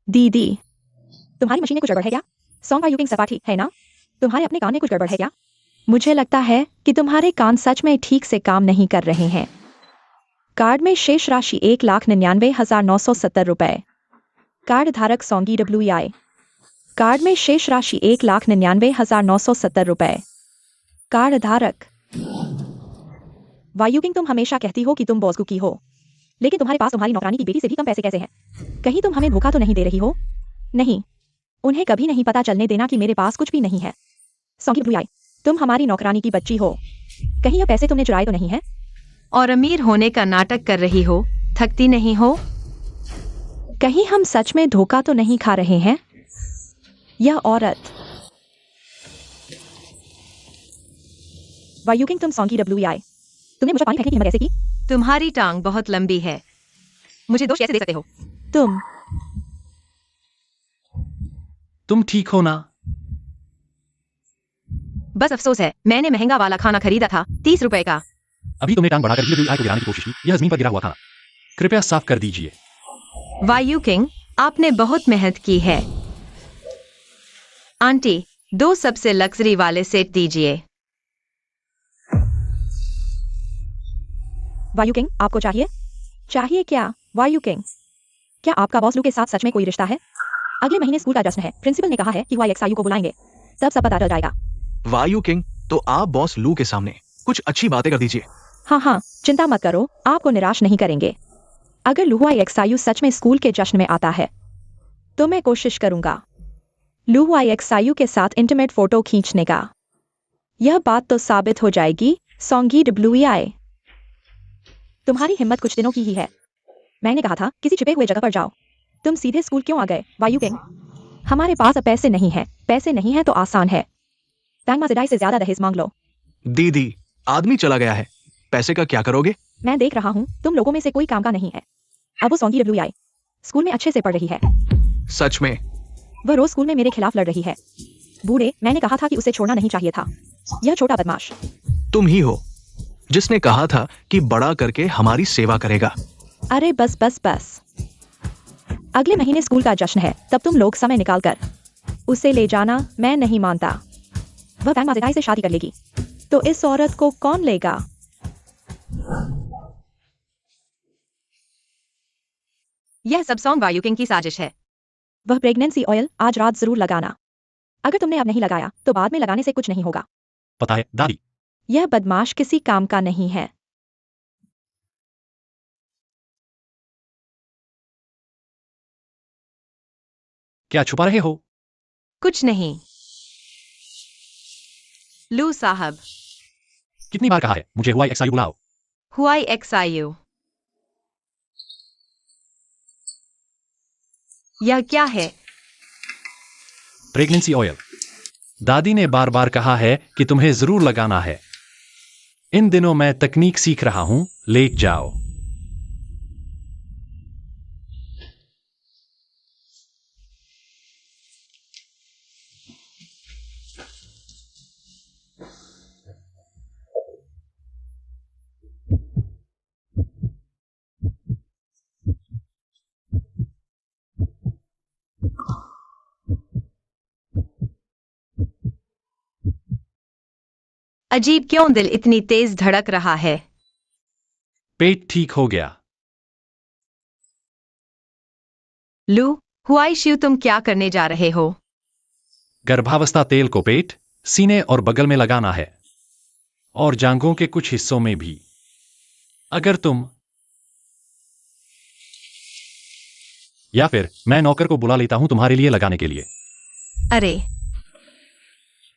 दीदी, तुम्हारी मशीन में कुछ गड़बड़ है क्या? सॉन्ग वायु किंग सपाटी है ना? तुम्हारे अपने कान में कुछ गड़बड़ है क्या? मुझे लगता है कि तुम्हारे कान सच में ठीक से काम नहीं कर रहे हैं। कार्ड में शेष राशि 1,99,970 रुपए। कार्ड धारक सॉन्गी डब्ल्यूआई, कार्ड में शेष राशि 1,99,970 रुपए। कार्ड धारक वायु किंग, तुम हमेशा कहती हो कि तुम बॉस की हो, लेकिन तुम्हारे पास तुम्हारी नौकरानी की बेटी से भी कम पैसे कैसे हैं? कहीं तुम हमें धोखा तो नहीं दे रही हो? नहीं, उन्हें कभी नहीं पता चलने देना कि मेरे पास कुछ भी नहीं है। सॉन्गी डब्ल्यूआई, तुम हमारी नौकरानी की बच्ची हो, कहीं ये पैसे तुमने चुराए तो नहीं है? और अमीर होने का नाटक कर रही हो, थकती नहीं हो? कहीं हम सच में धोखा तो नहीं खा रहे हैं? यह औरत वायु किंग, तुम सॉन्गी डब्ल्यूआई, तुमने मुझे पानी फेंकने की हिम्मत कैसे की? तुम्हारी टांग बहुत लंबी है, मुझे दोष कैसे दे सकते हो? तुम ठीक हो ना? बस अफसोस है, मैंने महंगा वाला खाना खरीदा था 30 रुपए का। अभी तुमने टांग बढ़ाकर डब्ल्यूआई को गिराने की कोशिश की। यह जमीन पर गिरा हुआ था। कृपया साफ कर दीजिए। वायु किंग, आपने बहुत मेहनत की है। आंटी, 2 सबसे लग्जरी वाले सेट दीजिए। वायु किंग, आपको चाहिए? चाहिए क्या? वायु किंग, क्या आपका बॉस लू के साथ सच में कोई रिश्ता है? अगले महीने स्कूल का जश्न है। प्रिंसिपल ने कहा है कि वाईएक्सआईयू को बुलाएंगे, तब सब पता चल जाएगा। वायु किंग, तो आप बॉस लू के सामने कुछ अच्छी बातें कर दीजिए। हाँ हाँ, चिंता मत करो, आपको निराश नहीं करेंगे। अगर लुहुआई एक्सायू सच में स्कूल के जश्न में आता है तो मैं कोशिश करूंगा लुहुआई एक्सायू के साथ इंटीमेट फोटो खींचने का। यह बात तो साबित हो जाएगी सोंगी डब्ल्यूआई। तुम्हारी हिम्मत कुछ दिनों की ही है। मैंने कहा था किसी छिपे हुए जगह पर जाओ। तुम सीधे स्कूल क्यों आ गए वायु किंग? हमारे पास अब पैसे नहीं है। पैसे नहीं है तो आसान है, तंगमा जिदाई से ज्यादा दहेज मांग लो। दीदी, आदमी चला गया है, पैसे का क्या करोगे? मैं देख रहा हूँ तुम लोगों में से कोई काम का नहीं है। अब वो सोंगी डब्ल्यूआई स्कूल में अच्छे से पढ़ रही है। सच में? वह रोज स्कूल में मेरे खिलाफ लड़ रही है। बूढ़े, मैंने कहा था कि उसे छोड़ना नहीं चाहिए था। यह छोटा बदमाश। तुम ही हो जिसने कहा था कि बड़ा करके हमारी सेवा करेगा। अरे बस बस बस, अगले महीने स्कूल का जश्न है, तब तुम लोग समय निकाल कर उसे ले जाना। मैं नहीं मानता वह फैंग माजिदाई से शादी कर लेगी, तो इस औरत को कौन लेगा? यह सब सॉन्ग वायु किंग की साजिश है। वह प्रेगनेंसी ऑयल आज रात जरूर लगाना। अगर तुमने अब नहीं लगाया तो बाद में लगाने से कुछ नहीं होगा। पता है दादी, यह बदमाश किसी काम का नहीं है। क्या छुपा रहे हो? कुछ नहीं। लू साहब, कितनी बार कहा है मुझे हुआ एक्सायू बुलाओ। हुआई एक्सायू, यह क्या है? Pregnancy oil. दादी ने बार बार कहा है कि तुम्हें जरूर लगाना है। इन दिनों मैं तकनीक सीख रहा हूं, लेट जाओ। अजीब, क्यों दिल इतनी तेज धड़क रहा है? पेट ठीक हो गया। लू, हुआई शिव, तुम क्या करने जा रहे हो? गर्भावस्था तेल को पेट, सीने और बगल में लगाना है, और जांघों के कुछ हिस्सों में भी। अगर तुम या फिर मैं नौकर को बुला लेता हूं तुम्हारे लिए लगाने के लिए। अरे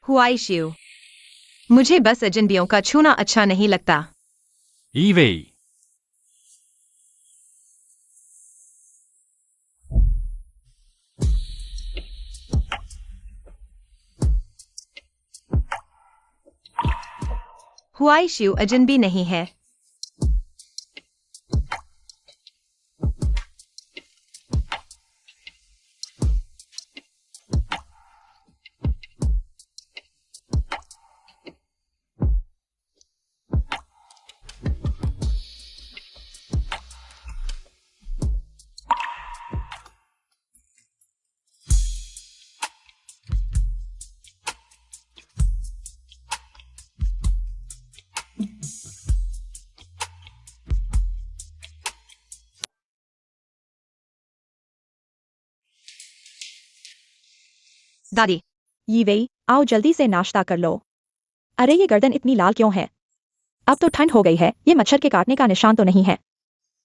हुआई शिव, मुझे बस अजनबियों का छूना अच्छा नहीं लगता। ईवे, हुआई शिव अजनबी नहीं है। दादी, ये वही, आओ जल्दी से नाश्ता कर लो। अरे ये गर्दन इतनी लाल क्यों है? अब तो ठंड हो गई है, ये मच्छर के काटने का निशान तो नहीं है?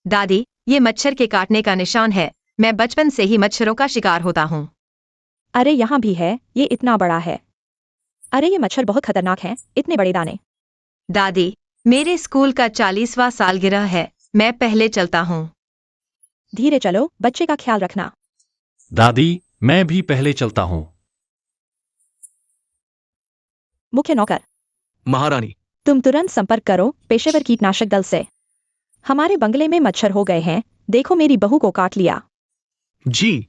दादी, ये मच्छर के काटने का निशान है। मैं बचपन से ही मच्छरों का शिकार होता हूँ। अरे यहाँ भी है, ये इतना बड़ा है। अरे ये मच्छर बहुत खतरनाक है, इतने बड़े दाने। दादी, मेरे स्कूल का 40वां सालगिरह है, मैं पहले चलता हूँ। धीरे चलो, बच्चे का ख्याल रखना। दादी मैं भी पहले चलता हूं। मुख्य नौकर, महारानी, तुम तुरंत संपर्क करो पेशेवर कीटनाशक दल से। हमारे बंगले में मच्छर हो गए हैं, देखो मेरी बहू को काट लिया। जी।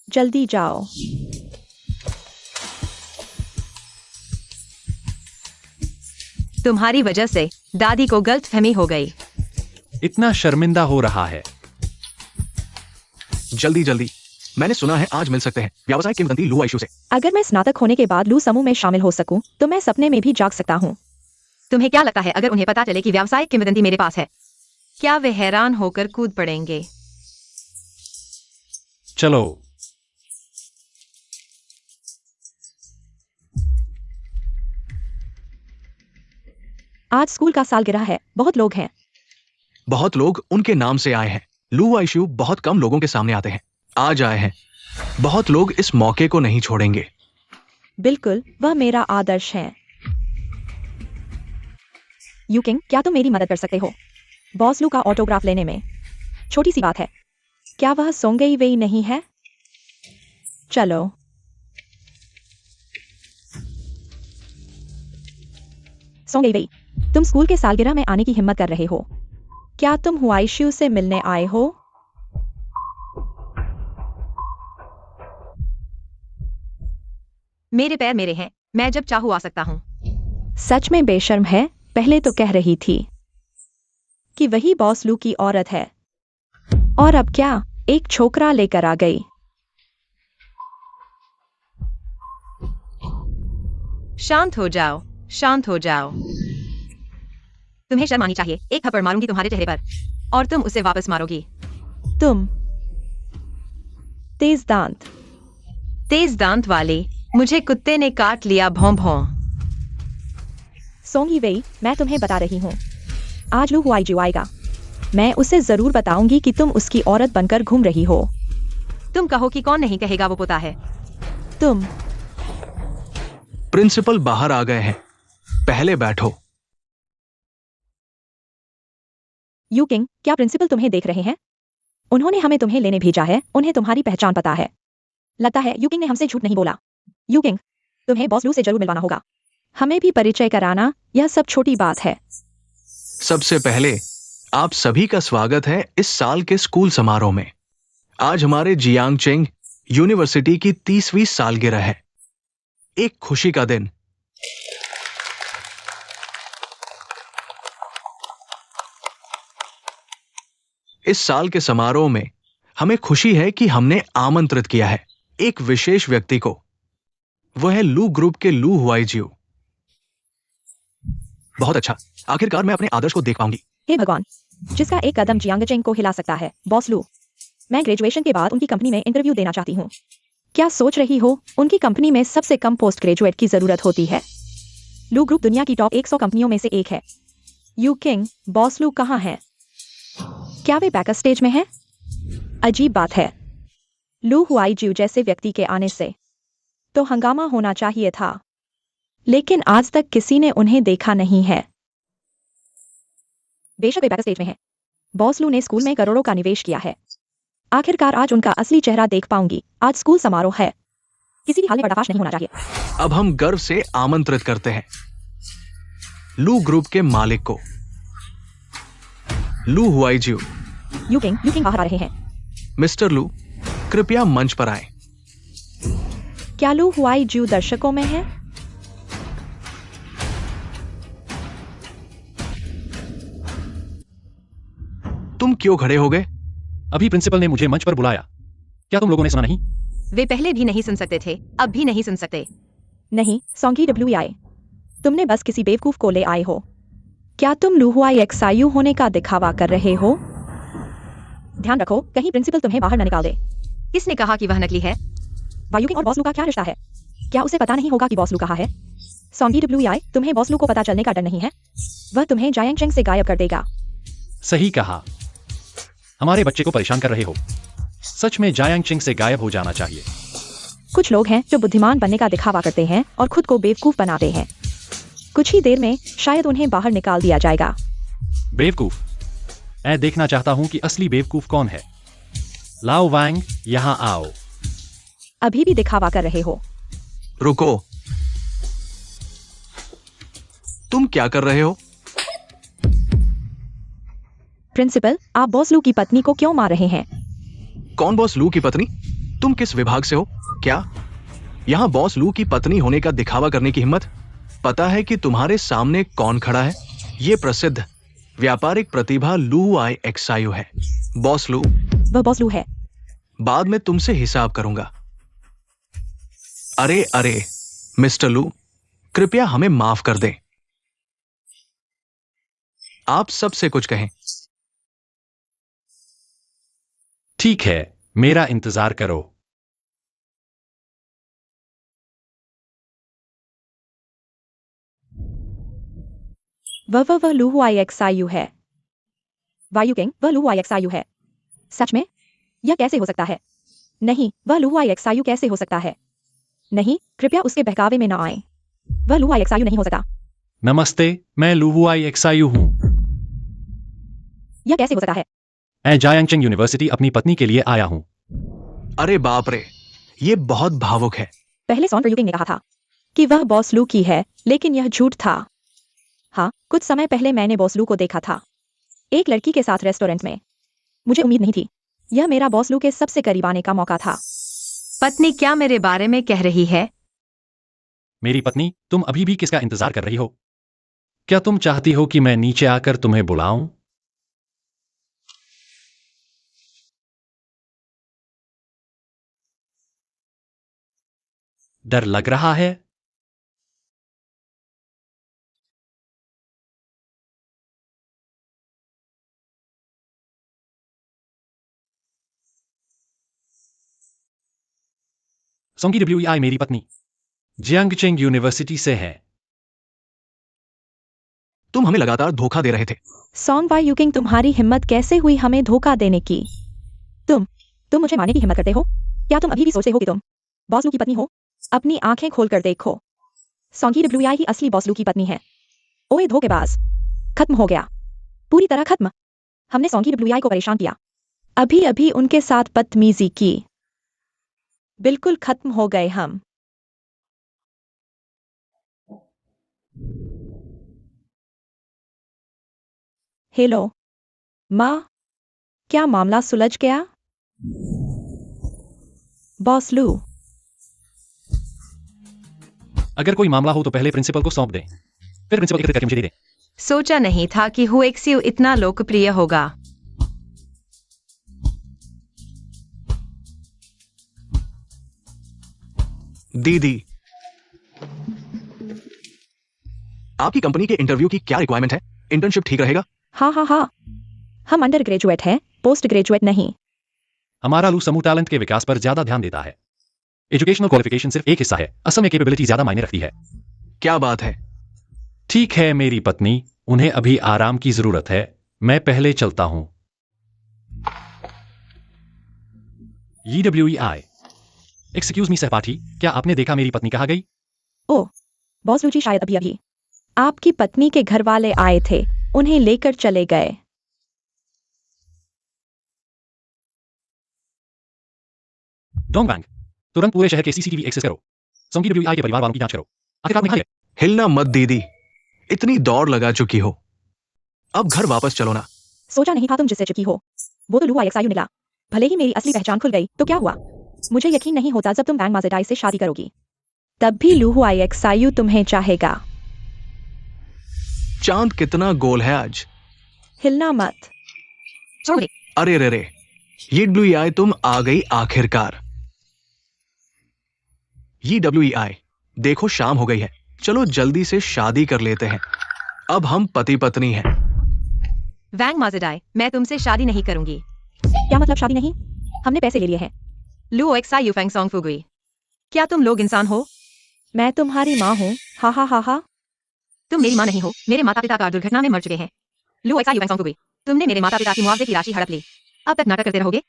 जल्दी जाओ। तुम्हारी वजह से दादी को गलतफहमी हो गई। इतना शर्मिंदा हो रहा है। जल्दी जल्दी, मैंने सुना है आज मिल सकते हैं व्यावसायिक किंवदंती लू आइशू से। अगर मैं स्नातक होने के बाद लू समूह में शामिल हो सकूं, तो मैं सपने में भी जाग सकता हूं। तुम्हें क्या लगता है अगर उन्हें पता चले कि व्यावसायिक किंवदंती मेरे पास है, क्या वे हैरान होकर कूद पड़ेंगे? चलो। आज स्कूल का सालगिरह है, बहुत लोग हैं। बहुत लोग उनके नाम से आए हैं। लू वाइशू बहुत कम लोगों के सामने आते हैं। आज आए हैं। बहुत लोग इस मौके को नहीं छोड़ेंगे। बिल्कुल, वह मेरा आदर्श है। यूकिंग, क्या तुम मेरी मदद कर सकते हो बॉस लू का ऑटोग्राफ लेने में? छोटी सी बात है। क्या वह सोंगई वेई नहीं है? चलो। सोंगई वेई, तुम स्कूल के सालगिरह में आने की हिम्मत कर रहे हो। क्या तुम हुआईशू से मिलने आए हो? मेरे पैर मेरे हैं, मैं जब चाहूँ आ सकता हूँ। सच में बेशर्म है। पहले तो कह रही थी कि वही बॉस लू की औरत है, और अब क्या, एक छोकरा लेकर आ गई। शांत हो जाओ, शांत हो जाओ। तुम्हें शर्म आनी चाहिए। एक थप्पड़ मारूंगी तुम्हारे चेहरे पर और तुम उसे वापस मारोगी। तुम तेज दांत। तेज दांत वाले, मुझे कुत्ते ने काट लिया। भौं भौं। सोंगी वेई, मैं तुम्हें बता रही हूँ, आज लू हुआईजू आएगा। मैं उसे जरूर बताऊंगी कि तुम उसकी औरत बनकर घूम रही हो। तुम कहो कि कौन नहीं कहेगा वो पोता है। तुम। प्रिंसिपल बाहर आ गए हैं। पहले बैठो। यूकिंग, क्या प्रिंसिपल तुम्हें देख रहे हैं? उन्होंने हमें तुम्हें लेने भेजा है। उन्हें तुम्हारी पहचान पता है। लगता है यूकिंग ने हमसे झूठ नहीं बोला। यूकिंग, तुम्हें बॉस लू से जरूर मिलवाना होगा। हमें भी परिचय कराना, यह सब छोटी बात है। सबसे पहले आप सभी का स्वागत है इस साल के स्कूल समारोह में। आज हमारे जियांग चेंग यूनिवर्सिटी की 30वीं सालगिरह है। एक खुशी का दिन। इस साल के समारोह में हमें खुशी है कि हमने आमंत्रित किया है एक विशेष व्यक्ति को। वह है लू ग्रुप के लू हुआईजियो। बहुत अच्छा, आखिरकार मैं अपने आदर्श को देख पाऊंगी। हे भगवान, जिसका एक कदम जियांगचेंग को हिला सकता है। बॉस लू, मैं ग्रेजुएशन के बाद उनकी कंपनी में इंटरव्यू देना चाहती हूँ। क्या सोच रही हो? उनकी कंपनी में सबसे कम पोस्ट ग्रेजुएट की जरूरत होती है। लू ग्रुप दुनिया की टॉप 100 कंपनियों में से एक है। यू किंग, बॉस लू कहाँ है? क्या वे बैक स्टेज में हैं? अजीब बात है। लू हुआईजियो जैसे व्यक्ति के आने से तो हंगामा होना चाहिए था, लेकिन आज तक किसी ने उन्हें देखा नहीं है। बेशक वे बैक स्टेज में हैं। बॉस लू ने स्कूल में करोड़ों का निवेश किया है। आखिरकार आज उनका असली चेहरा देख पाऊंगी। आज स्कूल समारोह है, किसी भी हाल में पर्दाफाश नहीं होना चाहिए। अब हम गर्व से आमंत्रित करते हैं लू ग्रुप के मालिक को, लू हुआईजियो। यूकिंग बाहर आ रहे हैं। मिस्टर लू, कृपया मंच पर आएं। क्या लू हुआईजियो दर्शकों में है? तुम क्यों खड़े हो गए? अभी प्रिंसिपल ने मुझे मंच पर बुलाया। क्या तुम लोगों ने सुना नहीं? वे पहले भी नहीं सुन सकते थे, अब भी नहीं सुन सकते। नहीं, सोंगी WI, तुमने बस किसी बेवकूफ को ले आए हो। क्या तुम लू हुआईएक्सआईयू होने का दिखावा कर रहे हो? ध्यान रखो, कहीं प्रिंसिपल तुम्हें बाहर न निकाल दे। किसने कहा कि वह नकली है? वायुकिंग और बॉस लू का क्या रिश्ता है? क्या उसे पता नहीं होगा कि बॉस लू कहाँ है? सोंगी WI, तुम्हें बॉस लू को पता चलने का डर नहीं है? वह तुम्हें जायांग चेंग से गायब कर देगा। सही कहा। हमारे बच्चे को परेशान कर रहे हो। सच में जायांग चिंग से गायब हो जाना चाहिए। कुछ लोग हैं जो बुद्धिमान बनने का दिखावा करते हैं और खुद को बेवकूफ बनाते हैं। कुछ ही देर में शायद उन्हें बाहर निकाल दिया जाएगा। बेवकूफ? मैं देखना चाहता हूं कि असली बेवकूफ कौन है। लाओ वांग, यहां आओ। अभी भी दिखावा कर रहे हो? रुको, तुम क्या कर रहे हो? प्रिंसिपल, आप बॉस लू की पत्नी को क्यों मार रहे हैं? कौन बॉस लू की पत्नी? तुम किस विभाग से हो? क्या यहां बॉस लू की पत्नी होने का दिखावा करने की हिम्मत? पता है कि तुम्हारे सामने कौन खड़ा है? ये प्रसिद्ध व्यापारिक प्रतिभा लू हुआईएक्सआईयू है। बॉस लू। वह बॉस लू है। बाद में तुमसे हिसाब करूंगा। अरे अरे मिस्टर लू, कृपया हमें माफ कर दें। आप सबसे कुछ कहें। ठीक है, मेरा इंतजार करो। वह लू हुआ IXIU है। वायु किंग वह लू हुआ IXIU है। सच में? यह कैसे हो सकता है? नहीं, वह लू हुआ IXIU कैसे हो सकता है? नहीं, कृपया उसके बहकावे में ना आए। वह लू हुआ IXIU नहीं हो सकता। नमस्ते, मैं लुहुआई एक्सायू हूँ। यह कैसे हो सकता है? मैं जायांगचेंग यूनिवर्सिटी अपनी पत्नी के लिए आया हूँ। अरे बाप रे, ये बहुत भावुक है। पहले सॉन युकिंग ने कहा था कि वह बॉस लू की है, लेकिन यह झूठ था। हाँ, कुछ समय पहले मैंने बॉस लू को देखा था, एक लड़की के साथ रेस्टोरेंट में। मुझे उम्मीद नहीं थी। यह मेरा बॉस लू के सबसे करीब आने का मौका था। पत्नी क्या मेरे बारे में कह रही है? मेरी पत्नी, तुम अभी भी किसका इंतजार कर रही हो? क्या तुम चाहती हो कि मैं नीचे आकर तुम्हें बुलाऊं? डर लग रहा है? सोंगी WEI मेरी पत्नी जियांगचेंग यूनिवर्सिटी से है। तुम हमें लगातार धोखा दे रहे थे। सॉन्ग वाई युकिंग, तुम्हारी हिम्मत कैसे हुई हमें धोखा देने की? तुम मुझे मारने की हिम्मत करते हो? क्या तुम अभी भी सोचते हो कि तुम बॉस लू की पत्नी हो? अपनी आंखें खोलकर देखो। सॉन्गी WEI ही असली बॉस लू की पत्नी है। ओए धोखेबाज, खत्म हो गया, पूरी तरह खत्म। हमने सॉन्गी WEI को परेशान किया, अभी अभी उनके साथ बदतमीजी की, बिल्कुल खत्म हो गए हम। हेलो माँ, क्या मामला सुलझ गया? बॉस लू, अगर कोई मामला हो तो पहले प्रिंसिपल को सौंप दें, फिर प्रिंसिपल एकत्र करके मुझे दे दें। सोचा नहीं था कि हुएक्सियू इतना लोकप्रिय होगा। दीदी, आपकी कंपनी के इंटरव्यू की क्या रिक्वायरमेंट है? इंटर्नशिप ठीक रहेगा? हाँ, हम अंडर ग्रेजुएट हैं, पोस्ट ग्रेजुएट नहीं। हमारा लू समूह टैलेंट के विकास पर ज्यादा ध्यान देता है। एजुकेशनल क्वालिफिकेशन सिर्फ एक हिस्सा है, असल में कैपेबिलिटी ज्यादा मायने रखती है। क्या बात है? ठीक है मेरी पत्नी, उन्हें अभी आराम की जरूरत है। मैं पहले चलता हूं। EWEI। एक्सक्यूज मी सहपाठी, क्या आपने देखा मेरी पत्नी कहाँ गई? ओ, बॉस लू जी शायद अभी अभी आपकी पत्नी के घर वाले आए थे, उन्हें लेकर चले गए। डोंगबैंग, तुरंत पूरे शहर के CCTV एक्सेस करो। सोंगी WEI के परिवार वालों की जांच करो। आखिरकार में हिलना मत दीदी, इतनी दौड़ लगा चुकी हो, अब घर वापस चलो ना। सोचा नहीं था तुम जिससे चिपकी हो। वो तो लू IXIU निकला। भले ही मेरी असली पहचान खुल गई तो क्या हुआ? मुझे यकीन नहीं होता जब तुम वैंग माजेडाई से शादी करोगी, तब भी लू IXIU तुम्हें चाहेगा। चांद कितना गोल है आज। हिलना मत। अरे रे रे, EWEI तुम आ गई आखिरकार। EWEI, देखो शाम हो गई है, चलो जल्दी से शादी कर लेते हैं। अब हम पति पत्नी हैं। वैंग माजेडाई, मैं तुमसे शादी नहीं करूंगी। क्या मतलब शादी नहीं? हमने पैसे ले लिए हैं। लू एक्सायू फैंग सॉन्ग फुगुई, क्या तुम लोग इंसान हो? मैं तुम्हारी माँ हूँ। हा। तुम मेरी माँ नहीं हो, मेरे माता पिता कार दुर्घटना में मर चुके हैं। लू एक्सायू फैंग सॉन्ग फुगुई, तुमने मेरे माता पिता की मुआवजे की राशि हड़प ली। अब तक नाटक करते रहोगे?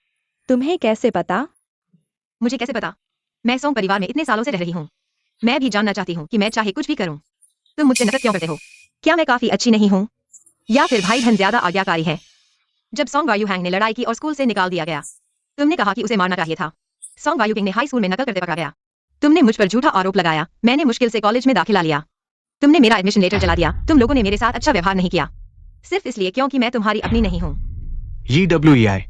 तुम्हें कैसे पता? मुझे कैसे पता? मैं सोंग परिवार में इतने सालों से रह रही हूँ। मैं भी जानना चाहती हूँ कि मैं चाहे कुछ भी करूँ, तुम मुझसे नफरत क्यों करते हो? क्या मैं काफी अच्छी नहीं हूँ, या फिर भाई बहन ज्यादा आज्ञाकारी है? जब सोंग वायू हैंग ने लड़ाई की और स्कूल से निकाल दिया गया, तुमने कहा कि उसे मारना चाहिए था। सोंग वायू किंग ने हाई स्कूल में नकल करते पकड़ा गया। तुमने मुझ पर झूठा आरोप लगाया। मैंने मुश्किल से कॉलेज में दाखिला लिया। तुमने मेरा एडमिशन लेटर जला दिया। तुम लोगों ने मेरे साथ अच्छा व्यवहार नहीं किया, सिर्फ इसलिए क्योंकि मैं तुम्हारी अपनी नहीं हूँ। EWEI,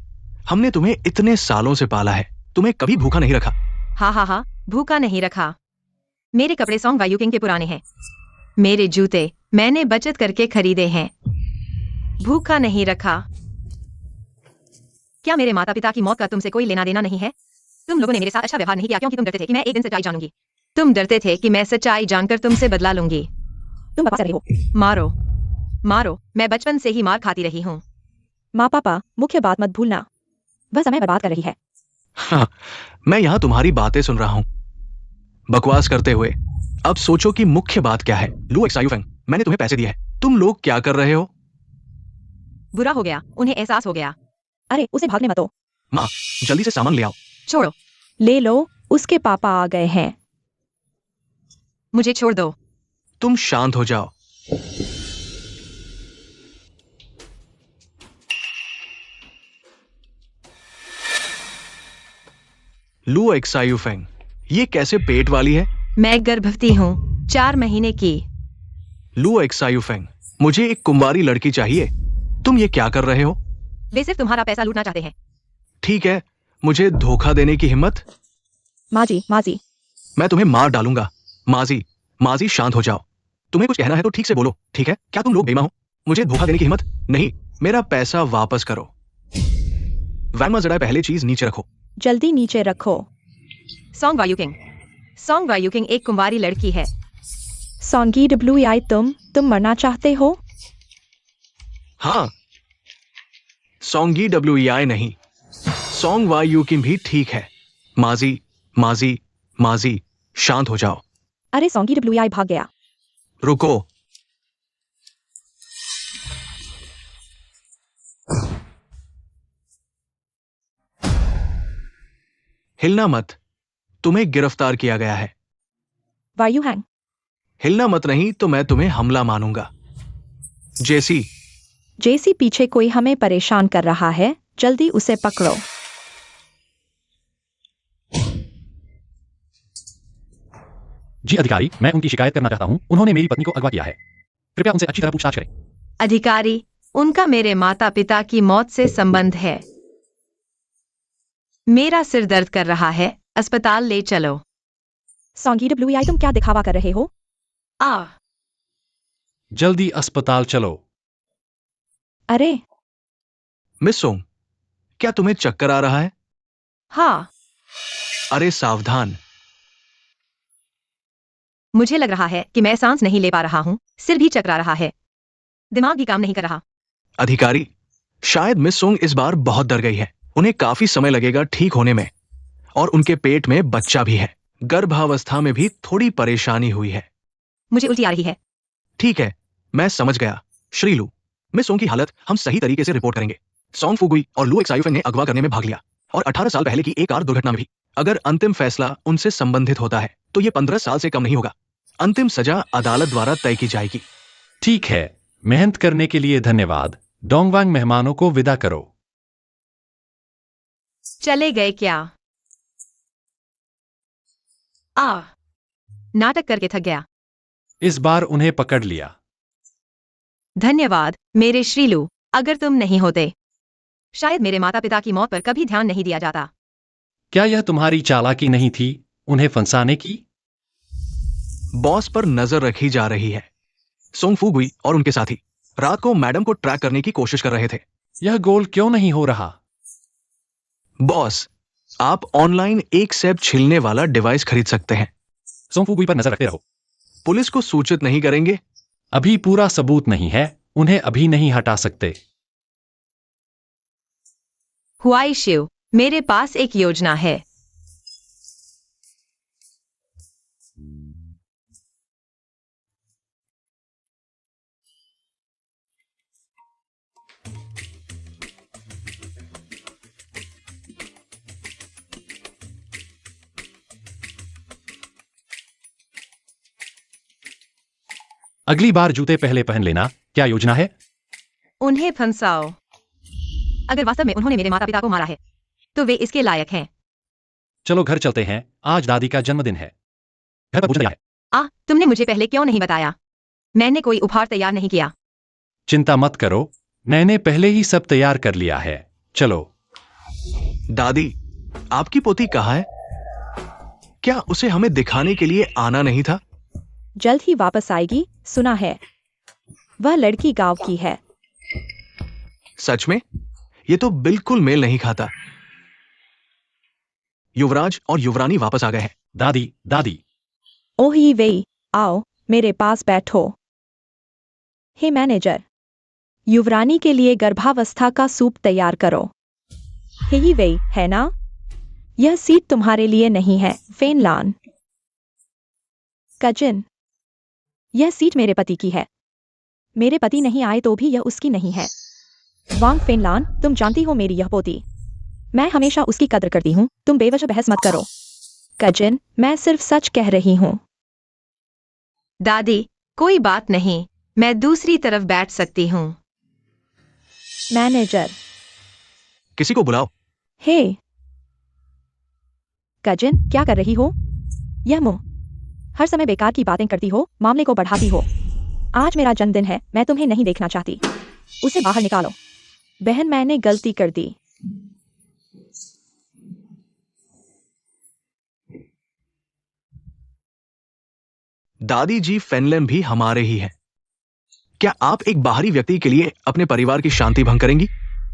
हमने तुम्हें इतने सालों से पाला है, तुम्हें कभी भूखा नहीं रखा। हाँ, भूखा नहीं रखा। मेरे कपड़े सोंग वायू किंग के पुराने हैं। मेरे जूते मैंने बचत करके खरीदे हैं। भूखा नहीं रखा। क्या मेरे माता पिता की मौत का तुमसे कोई लेना देना नहीं है? तुम लोगों ने मेरे साथ अच्छा व्यवहार नहीं किया क्योंकि तुम डरते थे कि मैं एक दिन सच्चाई जानूंगी। तुम डरते थे कि मैं सच्चाई जानकर तुमसे बदला लूंगी। तुम बकवास कर रही हो। मारो, मैं बचपन से ही मार खाती रही हूँ। माँ पापा, मुख्य बात मत भूलना, वह समय बर्बाद कर रही है। हाँ, मैं यहाँ तुम्हारी बातें सुन रहा हूँ बकवास करते हुए। अब सोचो कि मुख्य बात क्या है। लू एक्सायू फैंग, मैंने तुम्हें पैसे दिए हैं, तुम लोग क्या कर रहे हो? बुरा हो गया, उन्हें एहसास हो गया। अरे उसे भागने मत दो। माँ, जल्दी से सामान ले आओ। छोड़ो, ले लो, उसके पापा आ गए हैं। मुझे छोड़ दो। तुम शांत हो जाओ। लू एक्सायुफेंग, ये कैसे पेट वाली है? मैं गर्भवती हूँ, 4 महीने की। लू एक्सायुफेंग, मुझे एक कुंवारी लड़की चाहिए। तुम ये क्या कर रहे हो? वे सिर्फ तुम्हारा पैसा लूटना चाहते हैं। ठीक है, मुझे धोखा देने की हिम्मत? माजी, माजी, मैं तुम्हें मार डालूंगा। माजी, माजी शांत हो जाओ। तुम्हें कुछ कहना है तो ठीक से बोलो, ठीक है? क्या तुम लोग बेईमान हो? मुझे धोखा देने की हिम्मत? नहीं, मेरा पैसा वापस करो। वैनमा जरा पहले चीज नीचे रखो। जल्दी नीचे रखो। सॉन्ग वायुकिंग। सॉन्ग वायुकिंग एक कुंवारी लड़की है। सॉन्गी WI, तुम मरना चाहते हो? हाँ, सॉन्गी WEI नहीं, सॉन्ग वायु की भी ठीक है। माजी, माजी, माजी, शांत हो जाओ। अरे सॉन्गी WI भाग गया। रुको। हिलना मत, तुम्हें गिरफ्तार किया गया है। वायु हैंग। हिलना मत नहीं तो मैं तुम्हें हमला मानूंगा। जेसी, जेसी पीछे कोई हमें परेशान कर रहा है, जल्दी उसे पकड़ो। जी अधिकारी, मैं उनकी शिकायत करना चाहता हूं। उन्होंने मेरी पत्नी को अगवा किया है। कृपया उनसे अच्छी तरह पूछताछ करें। अधिकारी, उनका मेरे माता पिता की मौत से संबंध है। मेरा सिर दर्द कर रहा है, अस्पताल ले चलो। सॉन्गी WI, तुम क्या दिखावा कर रहे हो? जल्दी अस्पताल चलो। अरे मिस सोंग, क्या तुम्हें चक्कर आ रहा है? हाँ, अरे सावधान। मुझे लग रहा है कि मैं सांस नहीं ले पा रहा हूँ, सिर भी चकरा रहा है, दिमाग भी काम नहीं कर रहा। अधिकारी, शायद मिस सोंग इस बार बहुत डर गई है। उन्हें काफी समय लगेगा ठीक होने में, और उनके पेट में बच्चा भी है। गर्भावस्था में भी थोड़ी परेशानी हुई है। मुझे उल्टी आ रही है। ठीक है, मैं समझ गया। श्रीलू, मिस सोंग की हालत हम सही तरीके से रिपोर्ट करेंगे। सॉन्ग फुगुई और लू एक्सायुफेंग ने अगवा करने में भाग लिया, और 18 साल पहले की एक कार दुर्घटना में भी। अगर अंतिम फैसला उनसे संबंधित होता है तो ये 15 साल से कम नहीं होगा। अंतिम सजा अदालत द्वारा तय की जाएगी। ठीक है, मेहनत करने के लिए धन्यवाद। डोंगवांग, मेहमानों को विदा करो। चले गए क्या? नाटक करके थक गया। इस बार उन्हें पकड़ लिया। धन्यवाद मेरे श्रीलू, अगर तुम नहीं होते शायद मेरे माता पिता की मौत पर कभी ध्यान नहीं दिया जाता। क्या यह तुम्हारी चालाकी नहीं थी, उन्हें फंसाने की? बॉस पर नजर रखी जा रही है। सोंग फुगुई और उनके साथी रात को मैडम को ट्रैक करने की कोशिश कर रहे थे। यह गोल क्यों नहीं हो रहा? बॉस, आप ऑनलाइन एक सेब छीलने वाला डिवाइस खरीद सकते हैं। सोंगफुगुई पर नजर रखते रहो। पुलिस को सूचित नहीं करेंगे? अभी पूरा सबूत नहीं है, उन्हें अभी नहीं हटा सकते। हुआई शिव, मेरे पास एक योजना है। अगली बार जूते पहले पहन लेना। क्या योजना है? उन्हें फंसाओ। अगर वास्तव में उन्होंने मेरे माता पिता को मारा है तो वे इसके लायक हैं। चलो घर चलते हैं, आज दादी का जन्मदिन है। घर पर पूछना है। तुमने मुझे पहले क्यों नहीं बताया? मैंने कोई उपहार तैयार नहीं किया। चिंता मत करो, मैंने पहले ही सब तैयार कर लिया है। चलो। दादी, आपकी पोती कहाँ है? क्या उसे हमें दिखाने के लिए आना नहीं था? जल्द ही वापस आएगी, सुना है। वह लड़की गांव की है। सच में? ये तो बिल्कुल मेल नहीं खाता। युवराज और युवरानी वापस आ गए हैं। दादी, दादी। ओही वेई, आओ मेरे पास बैठो। हे मैनेजर, युवरानी के लिए गर्भावस्था का सूप तैयार करो। हे वेई, है ना? यह सीट तुम्हारे लिए नहीं है, फेनलान। कजिन, यह सीट मेरे पति की है। मेरे पति नहीं आए तो भी यह उसकी नहीं है। वांग फेनलान, तुम जानती हो मेरी यह पोती, मैं हमेशा उसकी कद्र करती हूँ, तुम बेवजह बहस मत करो। कजिन, मैं सिर्फ सच कह रही हूँ। दादी, कोई बात नहीं, मैं दूसरी तरफ बैठ सकती हूँ। मैनेजर। किसी को बुलाओ। हे कजिन, क्या कर रही हो? यह मुंह, हर समय बेकार की बातें करती हो, मामले को बढ़ाती हो। आज मेरा जन्मदिन है, मैं तुम्हें नहीं देखना चाहती। उसे बाहर निकालो। बहन, मैंने गलती कर दी। दादी जी फेनलैम भी हमारे ही हैं। क्या आप एक बाहरी व्यक्ति के लिए अपने परिवार की शांति भंग करेंगी?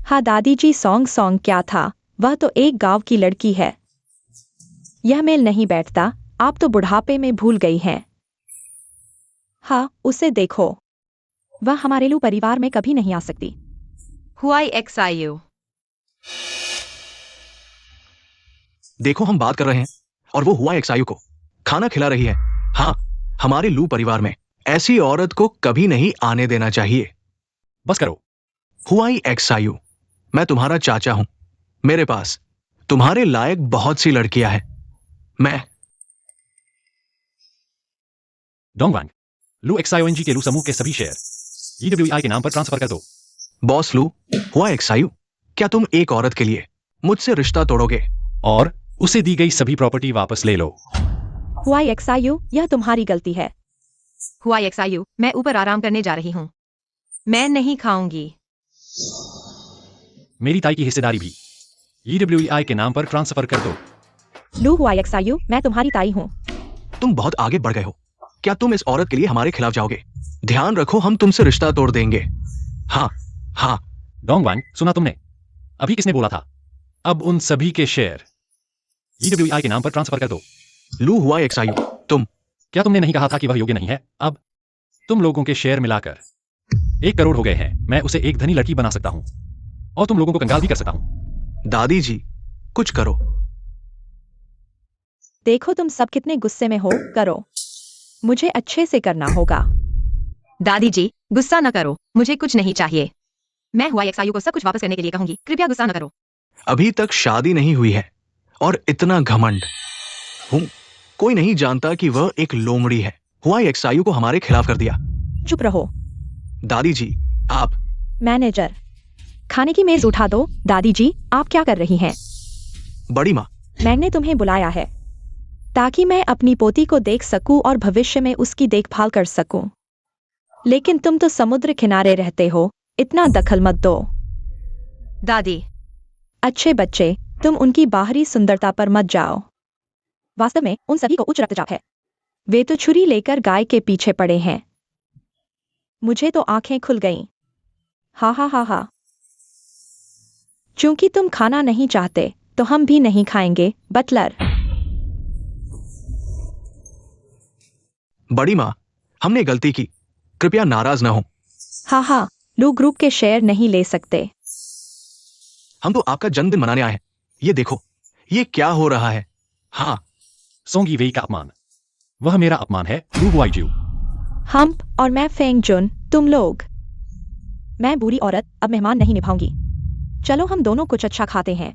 हाँ दादी जी, सॉन्ग क्या था? वह तो एक गांव की लड़की है। यह मेल नहीं बैठता, आप तो बुढ़ापे में भूल गई हैं। हाँ, उसे देखो, वह हमारे लू परिवार में कभी नहीं आ सकती। हुआई XIU। देखो, हम बात कर रहे हैं और वो हुआ XIU को खाना खिला रही है। हाँ, हमारे लू परिवार में ऐसी औरत को कभी नहीं आने देना चाहिए। बस करो। हुआई XIU, मैं तुम्हारा चाचा हूं। मेरे पास तुम्हारे लायक बहुत सी लड़कियां हैं। मैं डोंगवांग, लू XIONG के लू समूह के सभी शेयर EWI के नाम पर ट्रांसफर कर दो। बॉस लू, हुआ XIU, क्या तुम एक औरत के लिए मुझसे रिश्ता तोड़ोगे? और उसे दी गई सभी प्रॉपर्टी वापस ले लो। हुआ XIU, यह तुम्हारी गलती है। हुआई XIU, मैं ऊपर आराम करने जा रही हूँ। मैं नहीं खाऊंगी। मेरी ताई की हिस्सेदारी भी EWI के नाम पर ट्रांसफर कर दो। लू हुआ XIU, मैं तुम्हारी ताई हूँ। तुम बहुत आगे बढ़ गए हो। क्या तुम इस औरत के लिए हमारे खिलाफ जाओगे? ध्यान रखो, हम तुमसे रिश्ता तोड़ देंगे। हाँ हाँ। डोंगवांग, सुना तुमने? अभी किसने बोला था? अब उन सभी के शेयर EWI के नाम पर ट्रांसफर कर दो। लू हुआ XIU, तुम क्या तुमने नहीं कहा था कि वह योग्य नहीं है? अब तुम लोगों के शेयर मिलाकर 1 करोड़ हो गए हैं। मैं उसे एक धनी लड़की बना सकता हूं और तुम लोगों को कंगाल भी कर सकता हूं। दादी जी, कुछ करो। देखो तुम सब कितने गुस्से में हो, करो। मुझे अच्छे से करना होगा। दादी जी, गुस्सा न करो, मुझे कुछ नहीं चाहिए। मैं हुआई XIU को सब कुछ वापस करने के लिए कहूंगी, कृपया गुस्सा न करो। अभी तक शादी नहीं हुई है और इतना घमंड। कोई नहीं जानता कि वह एक लोमड़ी है। हुआ XIU को हमारे खिलाफ कर दिया। चुप रहो। दादी जी, आप मैनेजर, खाने की मेज उठा दो। दादी जी, आप क्या कर रही हैं? बड़ी माँ, मैंने तुम्हें बुलाया है ताकि मैं अपनी पोती को देख सकूं और भविष्य में उसकी देखभाल कर सकूं। लेकिन तुम तो समुद्र किनारे रहते हो, इतना दखल मत दो। दादी, अच्छे बच्चे, तुम उनकी बाहरी सुंदरता पर मत जाओ। वास्तव में उन सभी को उच्च रक्तचाप है। वे तो छुरी लेकर गाय के पीछे पड़े हैं। मुझे तो आंखें खुल गईं। हा हा हा हा। चूंकि तुम खाना नहीं चाहते तो हम भी नहीं खाएंगे, बटलर। बड़ी माँ, हमने गलती की, कृपया नाराज न हो। हा हा, लू ग्रुप के शेयर नहीं ले सकते। हम तो आपका जन्मदिन मनाने आए हैं। ये देखो, ये क्या हो रहा है? हाँ, सोंगी वेई का अपमान, वह मेरा अपमान है। लू हुआईजू, हम्प और मैं फेंग जुन, तुम लोग। मैं बुरी औरत, अब मेहमान नहीं निभाऊंगी। चलो हम दोनों कुछ अच्छा खाते हैं।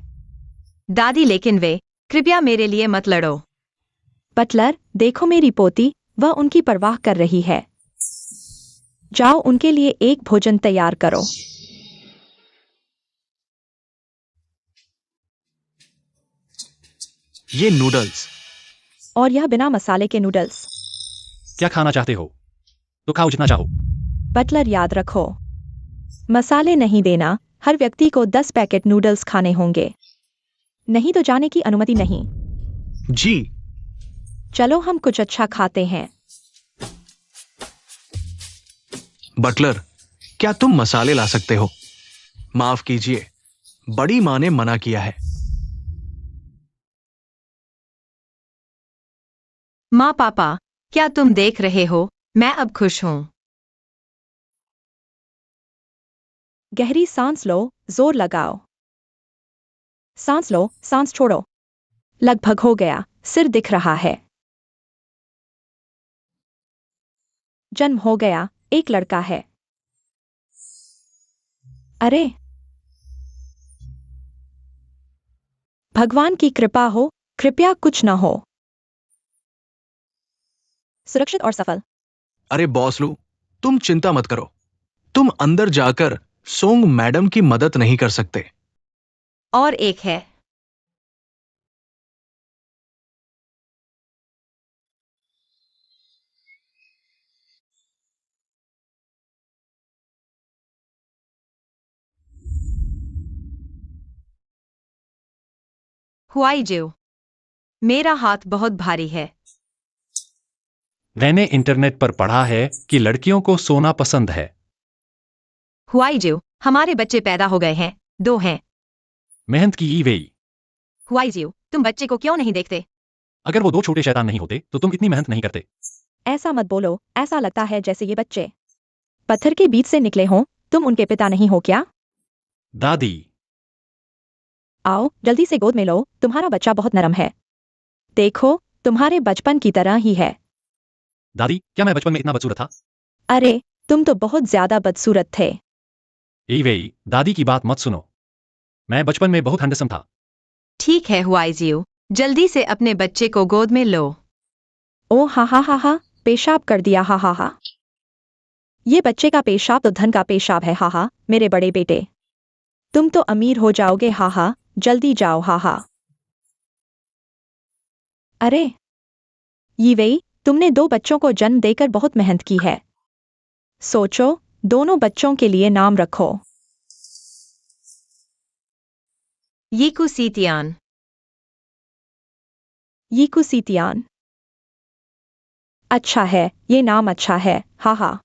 दादी, लेकिन वे, कृपया मेरे लिए मत लड़ो। बटलर, देखो मेरी पोती, वह उनकी परवाह कर रही है। जाओ उनके लिए एक भोजन तैयार करो। ये नूडल्स। और यह बिना मसाले के नूडल्स। क्या खाना चाहते हो तो खाओ जितना चाहो। बटलर, याद रखो, मसाले नहीं देना। हर व्यक्ति को 10 पैकेट नूडल्स खाने होंगे, नहीं तो जाने की अनुमति नहीं। जी। चलो हम कुछ अच्छा खाते हैं। बटलर, क्या तुम मसाले ला सकते हो? माफ कीजिए, बड़ी माँ ने मना किया है। माँ पापा, क्या तुम देख रहे हो? मैं अब खुश हूँ। गहरी सांस लो, जोर लगाओ। सांस लो, सांस छोड़ो। लगभग हो गया, सिर दिख रहा है। जन्म हो गया, एक लड़का है। अरे भगवान की कृपा हो, कृपया कुछ न हो। सुरक्षित और सफल। अरे बॉस लू, तुम चिंता मत करो। तुम अंदर जाकर सोंग मैडम की मदद नहीं कर सकते। और एक है। हुआई जो, मेरा हाथ बहुत भारी है। मैंने इंटरनेट पर पढ़ा है कि लड़कियों को सोना पसंद है। हुआई जो, हमारे बच्चे पैदा हो गए हैं, 2 हैं। मेहनत की वेई। हुआई जो, तुम बच्चे को क्यों नहीं देखते? अगर वो 2 छोटे शैतान नहीं होते तो तुम इतनी मेहनत नहीं करते। ऐसा मत बोलो, ऐसा लगता है जैसे ये बच्चे पत्थर के बीच से निकले हों। तुम उनके पिता नहीं हो क्या? दादी। आओ जल्दी से गोद में लो, तुम्हारा बच्चा बहुत नरम है। देखो, तुम्हारे बचपन की तरह ही है। दादी, क्या मैं बचपन में इतना बदसूरत था? अरे तुम तो बहुत ज्यादा बदसूरत थे। वेई, दादी की बात मत सुनो। मैं बचपन में बहुत हैंडसम था। ठीक है हुआई जो, जल्दी से अपने बच्चे को गोद में लो। ओ हा हा हा हा, पेशाब कर दिया हा हा हा। ये बच्चे का पेशाब तो धन का पेशाब है हा हा, मेरे बड़े बेटे। तुम तो अमीर हो जाओगे हा हा, जल्दी जाओ हा हा। अरे यीवेई, तुमने 2 बच्चों को जन्म देकर बहुत मेहनत की है। सोचो, दोनों बच्चों के लिए नाम रखो। यीकू सीतियान। यीकू सीतियान। अच्छा है, ये नाम अच्छा है, हा हा।